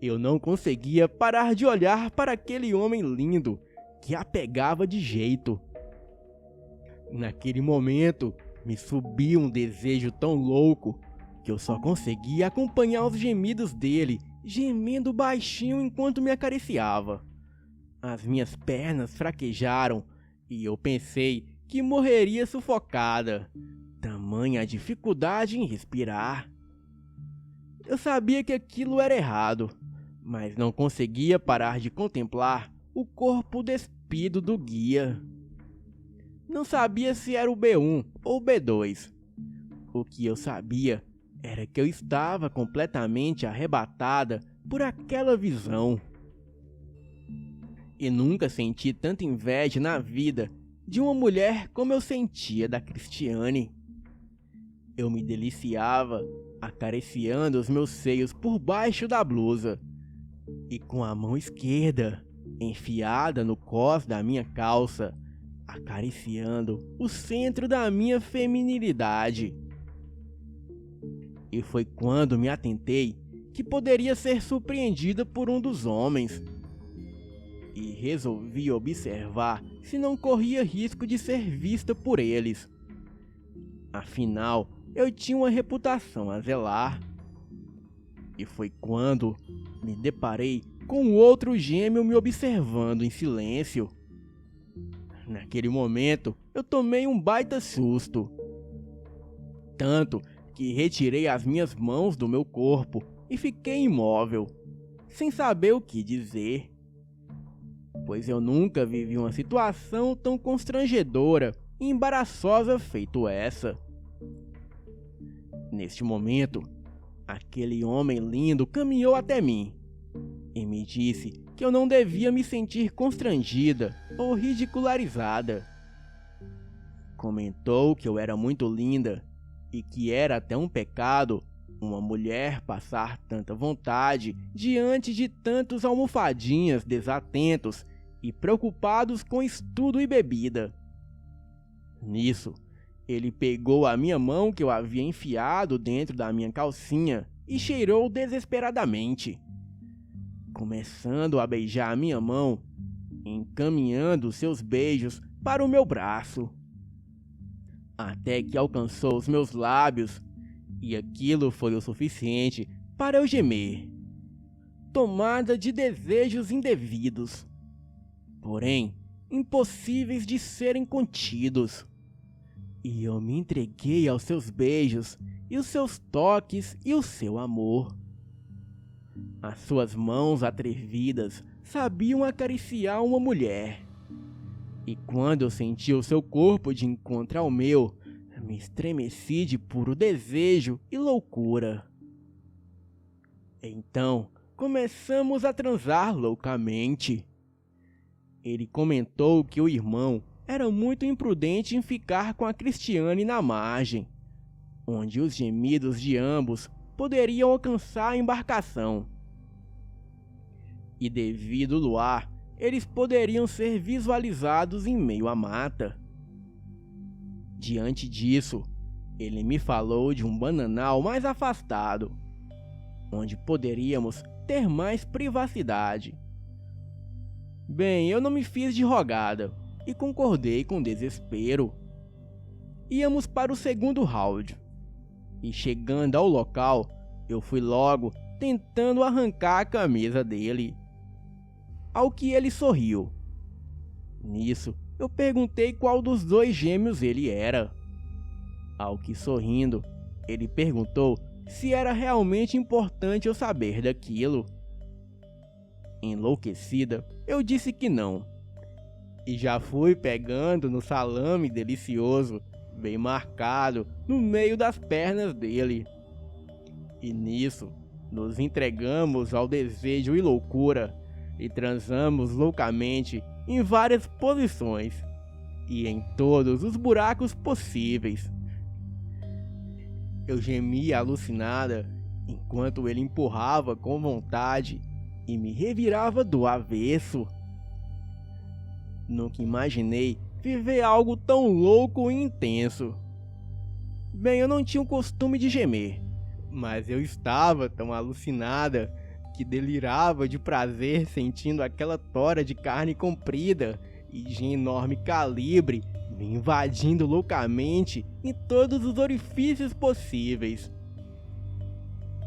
Eu não conseguia parar de olhar para aquele homem lindo que a pegava de jeito. Naquele momento, me subiu um desejo tão louco que eu só conseguia acompanhar os gemidos dele, gemendo baixinho enquanto me acariciava. As minhas pernas fraquejaram e eu pensei que morreria sufocada, tamanha a dificuldade em respirar. Eu sabia que aquilo era errado, mas não conseguia parar de contemplar o corpo despido do guia. Não sabia se era o B1 ou o B2. O que eu sabia era que eu estava completamente arrebatada por aquela visão. E nunca senti tanta inveja na vida de uma mulher como eu sentia da Cristiane. Eu me deliciava acariciando os meus seios por baixo da blusa e com a mão esquerda enfiada no cós da minha calça, acariciando o centro da minha feminilidade. E foi quando me atentei que poderia ser surpreendida por um dos homens. E resolvi observar se não corria risco de ser vista por eles. Afinal, eu tinha uma reputação a zelar. E foi quando me deparei com outro gêmeo me observando em silêncio. Naquele momento, eu tomei um baita susto. Tanto que retirei as minhas mãos do meu corpo e fiquei imóvel, sem saber o que dizer. Pois eu nunca vivi uma situação tão constrangedora e embaraçosa feito essa. Neste momento, aquele homem lindo caminhou até mim e me disse que eu não devia me sentir constrangida ou ridicularizada. Comentou que eu era muito linda e que era até um pecado uma mulher passar tanta vontade diante de tantos almofadinhas desatentos e preocupados com estudo e bebida. Nisso, ele pegou a minha mão que eu havia enfiado dentro da minha calcinha e cheirou desesperadamente, começando a beijar a minha mão, encaminhando seus beijos para o meu braço, até que alcançou os meus lábios, e aquilo foi o suficiente para eu gemer, tomada de desejos indevidos, porém impossíveis de serem contidos. E eu me entreguei aos seus beijos, e os seus toques e o seu amor. As suas mãos atrevidas sabiam acariciar uma mulher. E quando eu senti o seu corpo de encontro ao meu, me estremeci de puro desejo e loucura. Então, começamos a transar loucamente. Ele comentou que o irmão era muito imprudente em ficar com a Cristiane na margem, onde os gemidos de ambos poderiam alcançar a embarcação. E devido ao luar, eles poderiam ser visualizados em meio à mata. Diante disso, ele me falou de um bananal mais afastado, onde poderíamos ter mais privacidade. Bem, eu não me fiz de rogada e concordei com desespero. Íamos para o segundo round, e chegando ao local, eu fui logo tentando arrancar a camisa dele. Ao que ele sorriu. Nisso, eu perguntei qual dos dois gêmeos ele era. Ao que, sorrindo, ele perguntou se era realmente importante eu saber daquilo. Enlouquecida, eu disse que não. E já fui pegando no salame delicioso, bem marcado, no meio das pernas dele. E nisso, nos entregamos ao desejo e loucura, e transamos loucamente em várias posições, e em todos os buracos possíveis. Eu gemia alucinada, enquanto ele empurrava com vontade, e me revirava do avesso. Nunca imaginei viver algo tão louco e intenso. Bem, eu não tinha o costume de gemer, mas eu estava tão alucinada que delirava de prazer sentindo aquela tora de carne comprida e de enorme calibre me invadindo loucamente em todos os orifícios possíveis.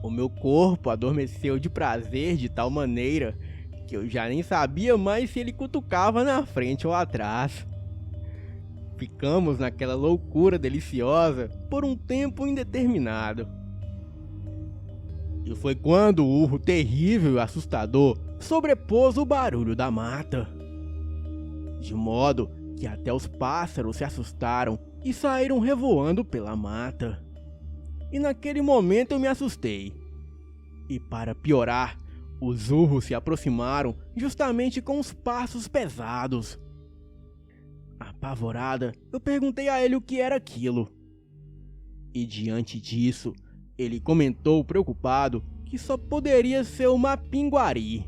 O meu corpo adormeceu de prazer de tal maneira que eu já nem sabia mais se ele cutucava na frente ou atrás. Ficamos naquela loucura deliciosa por um tempo indeterminado. E foi quando o urro terrível e assustador sobrepôs o barulho da mata, de modo que até os pássaros se assustaram e saíram revoando pela mata. E naquele momento eu me assustei. E para piorar, os urros se aproximaram justamente com os passos pesados. Apavorada, eu perguntei a ele o que era aquilo. E diante disso, ele comentou preocupado que só poderia ser uma pinguari.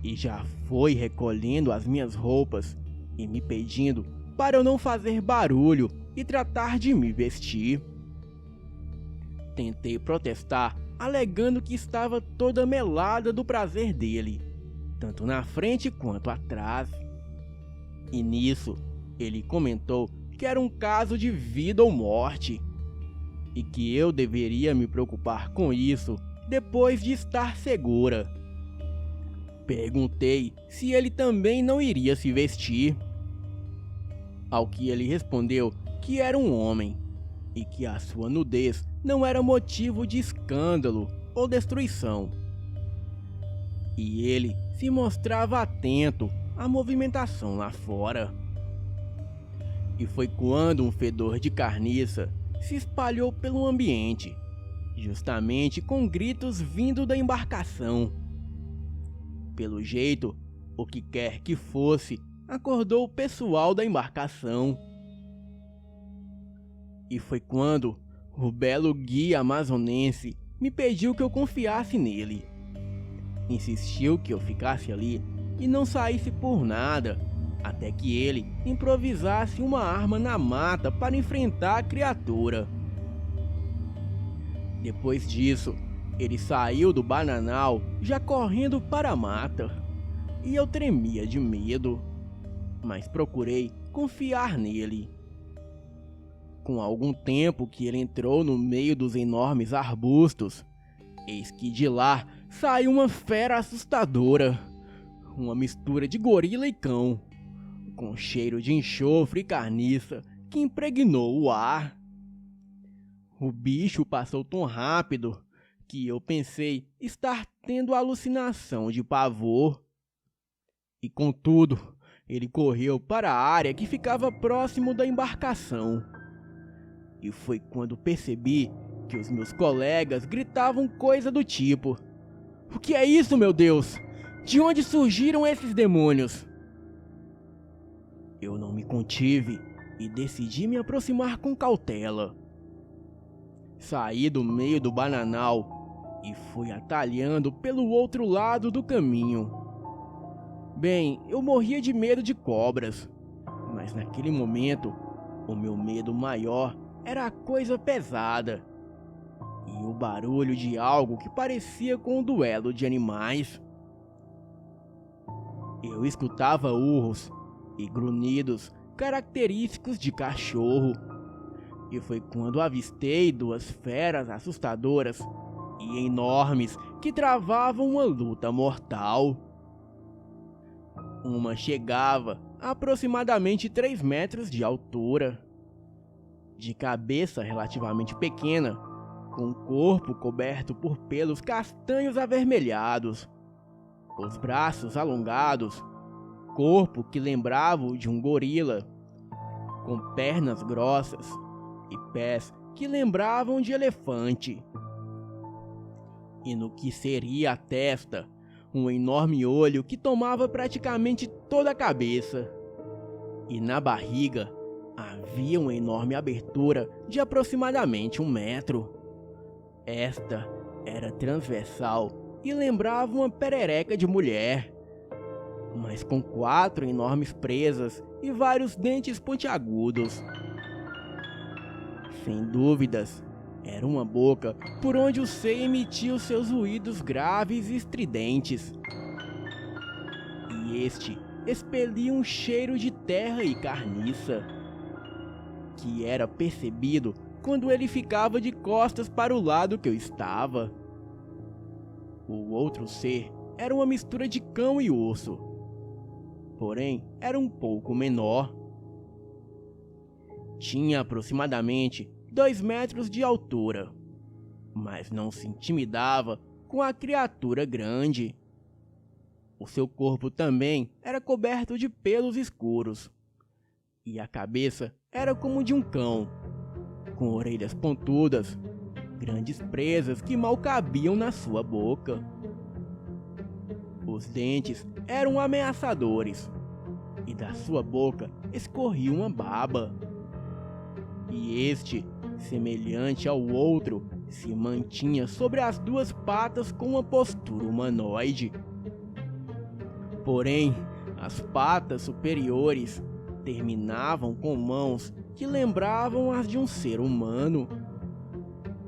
E já foi recolhendo as minhas roupas e me pedindo para eu não fazer barulho e tratar de me vestir. Tentei protestar, alegando que estava toda melada do prazer dele, tanto na frente quanto atrás. E nisso, ele comentou que era um caso de vida ou morte, e que eu deveria me preocupar com isso depois de estar segura. Perguntei se ele também não iria se vestir, ao que ele respondeu que era um homem, e que a sua nudez não era motivo de escândalo ou destruição. E ele se mostrava atento à movimentação lá fora. E foi quando um fedor de carniça se espalhou pelo ambiente, justamente com gritos vindo da embarcação. Pelo jeito, o que quer que fosse, acordou o pessoal da embarcação. E foi quando o belo guia amazonense me pediu que eu confiasse nele. Insistiu que eu ficasse ali e não saísse por nada, até que ele improvisasse uma arma na mata para enfrentar a criatura. Depois disso, ele saiu do bananal já correndo para a mata, e eu tremia de medo, mas procurei confiar nele. Com algum tempo que ele entrou no meio dos enormes arbustos, eis que de lá saiu uma fera assustadora, uma mistura de gorila e cão, com cheiro de enxofre e carniça que impregnou o ar. O bicho passou tão rápido que eu pensei estar tendo alucinação de pavor. E contudo, ele correu para a área que ficava próximo da embarcação. E foi quando percebi que os meus colegas gritavam coisa do tipo: "O que é isso, meu Deus? De onde surgiram esses demônios?" Eu não me contive e decidi me aproximar com cautela. Saí do meio do bananal e fui atalhando pelo outro lado do caminho. Bem, eu morria de medo de cobras, mas naquele momento, o meu medo maior era a coisa pesada e o barulho de algo que parecia com um duelo de animais. Eu escutava urros e grunhidos característicos de cachorro, e foi quando avistei duas feras assustadoras e enormes que travavam uma luta mortal. Uma chegava a aproximadamente 3 metros de altura, de cabeça relativamente pequena, com o corpo coberto por pelos castanhos avermelhados, os braços alongados, corpo que lembrava o de um gorila, com pernas grossas e pés que lembravam de elefante. E no que seria a testa, um enorme olho que tomava praticamente toda a cabeça. E na barriga havia uma enorme abertura de aproximadamente 1 metro. Esta era transversal e lembrava uma perereca de mulher, mas com 4 enormes presas e vários dentes pontiagudos. Sem dúvidas, era uma boca por onde o ser emitia os seus ruídos graves e estridentes. E este expelia um cheiro de terra e carniça, que era percebido quando ele ficava de costas para o lado que eu estava. O outro ser era uma mistura de cão e urso, porém era um pouco menor. Tinha aproximadamente 2 metros de altura, mas não se intimidava com a criatura grande. O seu corpo também era coberto de pelos escuros, e a cabeça era como de um cão, com orelhas pontudas, grandes presas que mal cabiam na sua boca. Os dentes eram ameaçadores, e da sua boca escorria uma baba. E este, semelhante ao outro, se mantinha sobre as duas patas com uma postura humanoide. Porém, as patas superiores terminavam com mãos que lembravam as de um ser humano,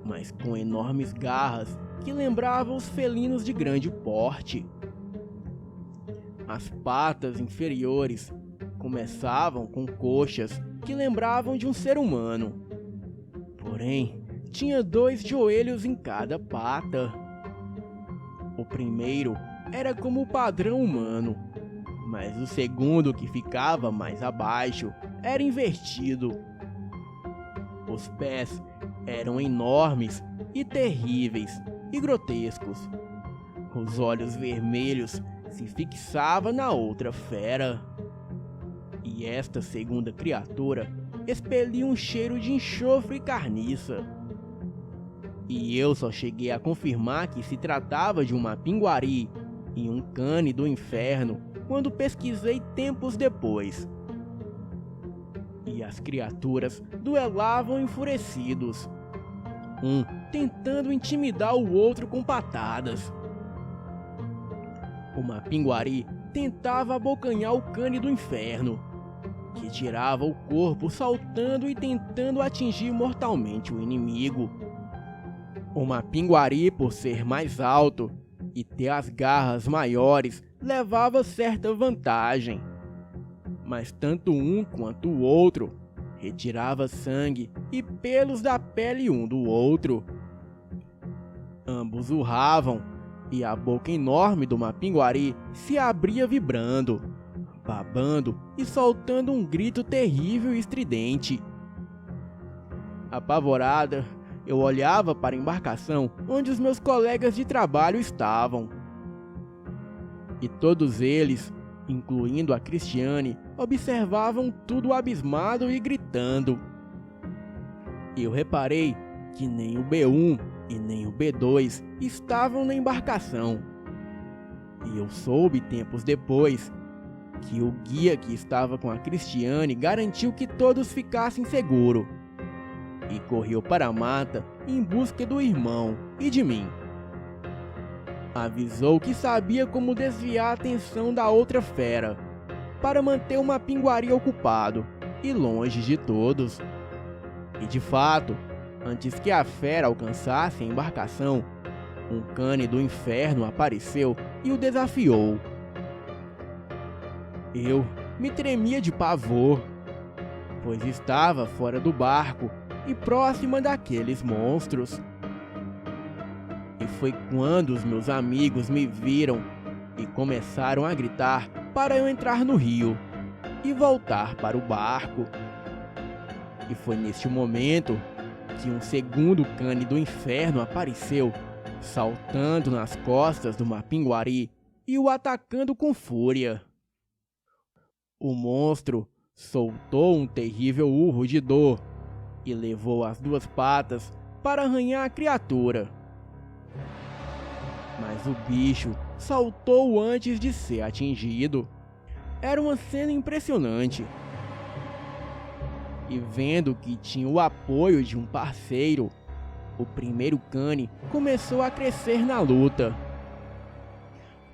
mas com enormes garras que lembravam os felinos de grande porte. As patas inferiores começavam com coxas que lembravam de um ser humano, porém tinha 2 joelhos em cada pata. O primeiro era como o padrão humano, mas o segundo, que ficava mais abaixo, era invertido. Os pés eram enormes e terríveis e grotescos. Os olhos vermelhos se fixavam na outra fera. E esta segunda criatura expelia um cheiro de enxofre e carniça. E eu só cheguei a confirmar que se tratava de uma pinguari e um cane do inferno quando pesquisei tempos depois. E as criaturas duelavam enfurecidos, um tentando intimidar o outro com patadas. Uma pinguari tentava abocanhar o cane do inferno, que tirava o corpo saltando e tentando atingir mortalmente o inimigo. Uma pinguari, por ser mais alto e ter as garras maiores, levava certa vantagem, mas tanto um quanto o outro retirava sangue e pelos da pele um do outro. Ambos urravam e a boca enorme de uma pinguari se abria vibrando, babando e soltando um grito terrível e estridente. Apavorada, eu olhava para a embarcação onde os meus colegas de trabalho estavam. E todos eles, incluindo a Cristiane, observavam tudo abismado e gritando. Eu reparei que nem o B1 e nem o B2 estavam na embarcação. E eu soube tempos depois que o guia que estava com a Cristiane garantiu que todos ficassem seguros e correu para a mata em busca do irmão e de mim. Avisou que sabia como desviar a atenção da outra fera para manter uma pinguari ocupado e longe de todos. E de fato, antes que a fera alcançasse a embarcação, um cane do inferno apareceu e o desafiou. Eu me tremia de pavor, pois estava fora do barco e próxima daqueles monstros. E foi quando os meus amigos me viram e começaram a gritar para eu entrar no rio e voltar para o barco. E foi neste momento que um segundo cane do inferno apareceu, saltando nas costas do Mapinguari e o atacando com fúria. O monstro soltou um terrível urro de dor e levou as duas patas para arranhar a criatura. Mas o bicho saltou antes de ser atingido. Era uma cena impressionante. E vendo que tinha o apoio de um parceiro, o primeiro cane começou a crescer na luta.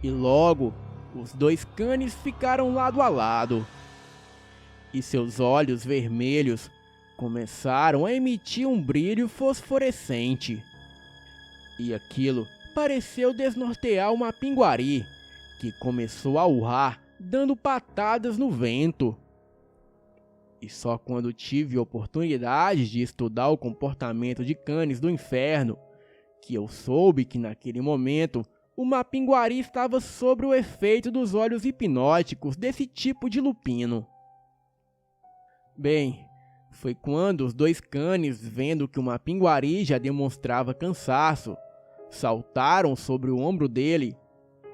E logo, os dois canes ficaram lado a lado. E seus olhos vermelhos começaram a emitir um brilho fosforescente. E aquilo pareceu desnortear uma pinguari, que começou a urrar, dando patadas no vento. E só quando tive oportunidade de estudar o comportamento de canes do inferno, que eu soube que naquele momento o Mapinguari estava sob o efeito dos olhos hipnóticos desse tipo de lupino. Bem, Foi quando os dois canes, vendo que o Mapinguari já demonstrava cansaço, saltaram sobre o ombro dele,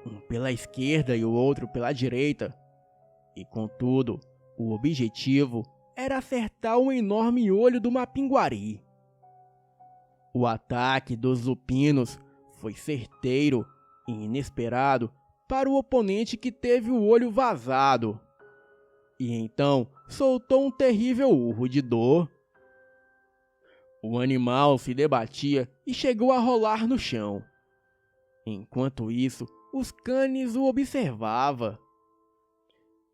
um pela esquerda e o outro pela direita. E contudo, o objetivo era acertar o enorme olho do Mapinguari. O ataque dos lupinos foi certeiro e inesperado para o oponente, que teve o olho vazado. E então soltou um terrível urro de dor. O animal se debatia e chegou a rolar no chão. Enquanto isso, os canes o observavam.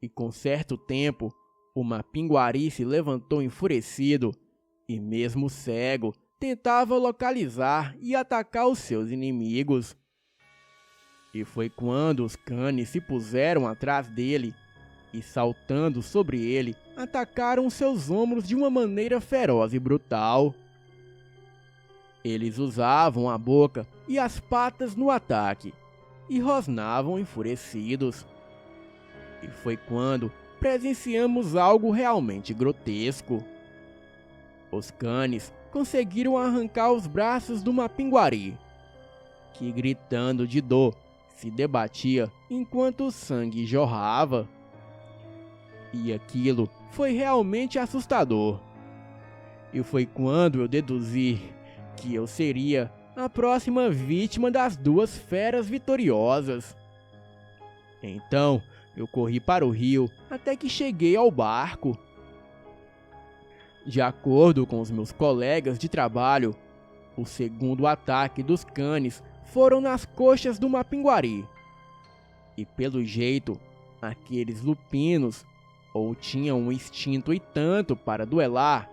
E com certo tempo, o Mapinguari se levantou enfurecido e, mesmo cego, tentava localizar e atacar os seus inimigos. E foi quando os canes se puseram atrás dele e, saltando sobre ele, atacaram seus ombros de uma maneira feroz e brutal. Eles usavam a boca e as patas no ataque e rosnavam enfurecidos. E foi quando presenciamos algo realmente grotesco. Os canes conseguiram arrancar os braços do Mapinguari, que, gritando de dor, se debatia enquanto o sangue jorrava. E aquilo foi realmente assustador. E foi quando eu deduzi que eu seria a próxima vítima das duas feras vitoriosas. Então, eu corri para o rio até que cheguei ao barco. De acordo com os meus colegas de trabalho, o segundo ataque dos canes foram nas coxas do Mapinguari. E pelo jeito, aqueles lupinos ou tinham um instinto e tanto para duelar,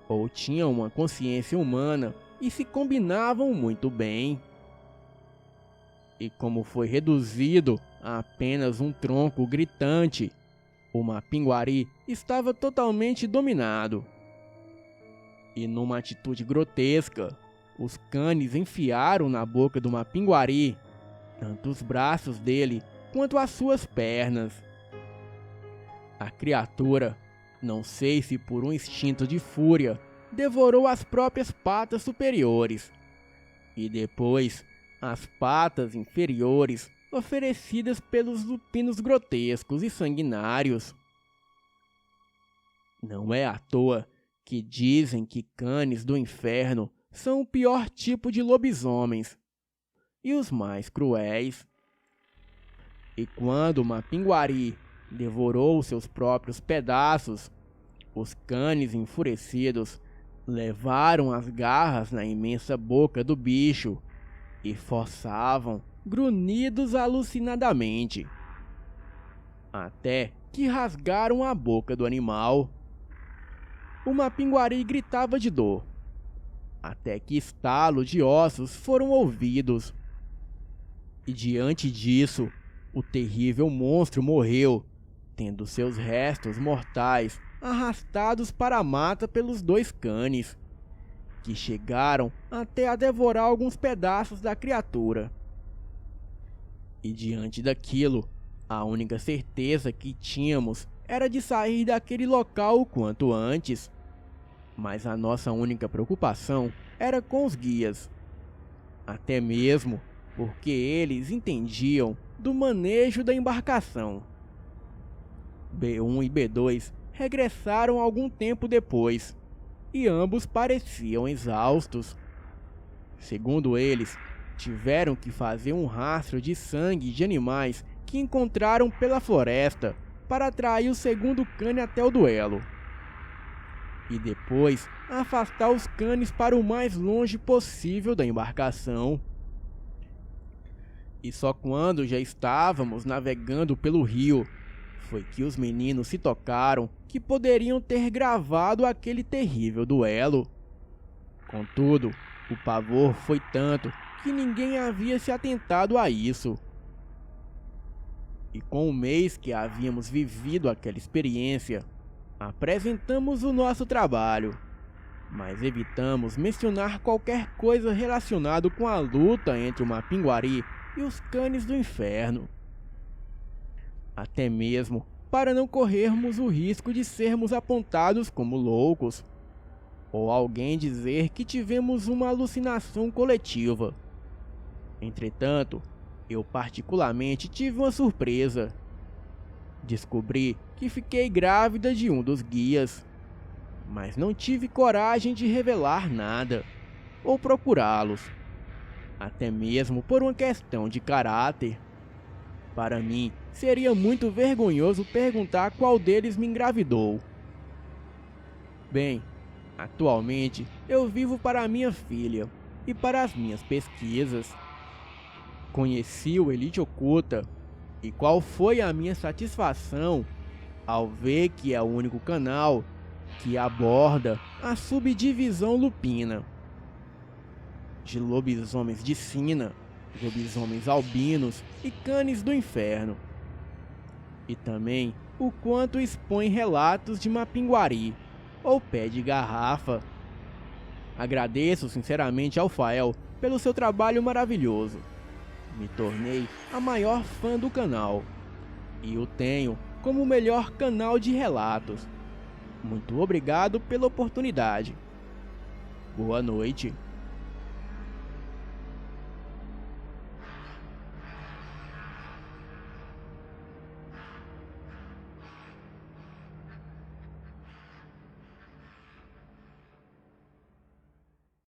ou tinham uma consciência humana e se combinavam muito bem. E como foi reduzido a apenas um tronco gritante, o Mapinguari estava totalmente dominado. E numa atitude grotesca, os canes enfiaram na boca do Mapinguari tanto os braços dele quanto as suas pernas. A criatura, não sei se por um instinto de fúria, devorou as próprias patas superiores e depois as patas inferiores oferecidas pelos lupinos grotescos e sanguinários. Não é à toa que dizem que canes do inferno são o pior tipo de lobisomens e os mais cruéis. E quando o Mapinguari devorou seus próprios pedaços, os canes enfurecidos levaram as garras na imensa boca do bicho e forçavam grunhidos alucinadamente, até que rasgaram a boca do animal. O Mapinguari gritava de dor, até que estalos de ossos foram ouvidos. E diante disso, o terrível monstro morreu, tendo seus restos mortais arrastados para a mata pelos dois canes, que chegaram até a devorar alguns pedaços da criatura. E diante daquilo, a única certeza que tínhamos era de sair daquele local o quanto antes. Mas a nossa única preocupação era com os guias, até mesmo porque eles entendiam do manejo da embarcação. B1 e B2 regressaram algum tempo depois, e ambos pareciam exaustos. Segundo eles, tiveram que fazer um rastro de sangue de animais que encontraram pela floresta para atrair o segundo cane até o duelo, e depois afastar os canes para o mais longe possível da embarcação. E só quando já estávamos navegando pelo rio foi que os meninos se tocaram que poderiam ter gravado aquele terrível duelo. Contudo, o pavor foi tanto que ninguém havia se atentado a isso. E com o mês que havíamos vivido aquela experiência, apresentamos o nosso trabalho, mas evitamos mencionar qualquer coisa relacionada com a luta entre o Mapinguari e os canes do inferno. Até mesmo para não corrermos o risco de sermos apontados como loucos ou alguém dizer que tivemos uma alucinação coletiva. Entretanto, eu particularmente tive uma surpresa. Descobri que fiquei grávida de um dos guias, mas não tive coragem de revelar nada ou procurá-los, até mesmo por uma questão de caráter. Para mim, seria muito vergonhoso perguntar qual deles me engravidou. Bem, atualmente eu vivo para minha filha e para as minhas pesquisas. Conheci o Elite Oculta, e qual foi a minha satisfação ao ver que é o único canal que aborda a subdivisão lupina de lobisomens de sina, lobisomens albinos e canes do inferno, e também o quanto expõe relatos de mapinguari ou pé de garrafa. Agradeço sinceramente ao Fael pelo seu trabalho maravilhoso. Me tornei a maior fã do canal e o tenho como o melhor canal de relatos. Muito obrigado pela oportunidade. Boa noite.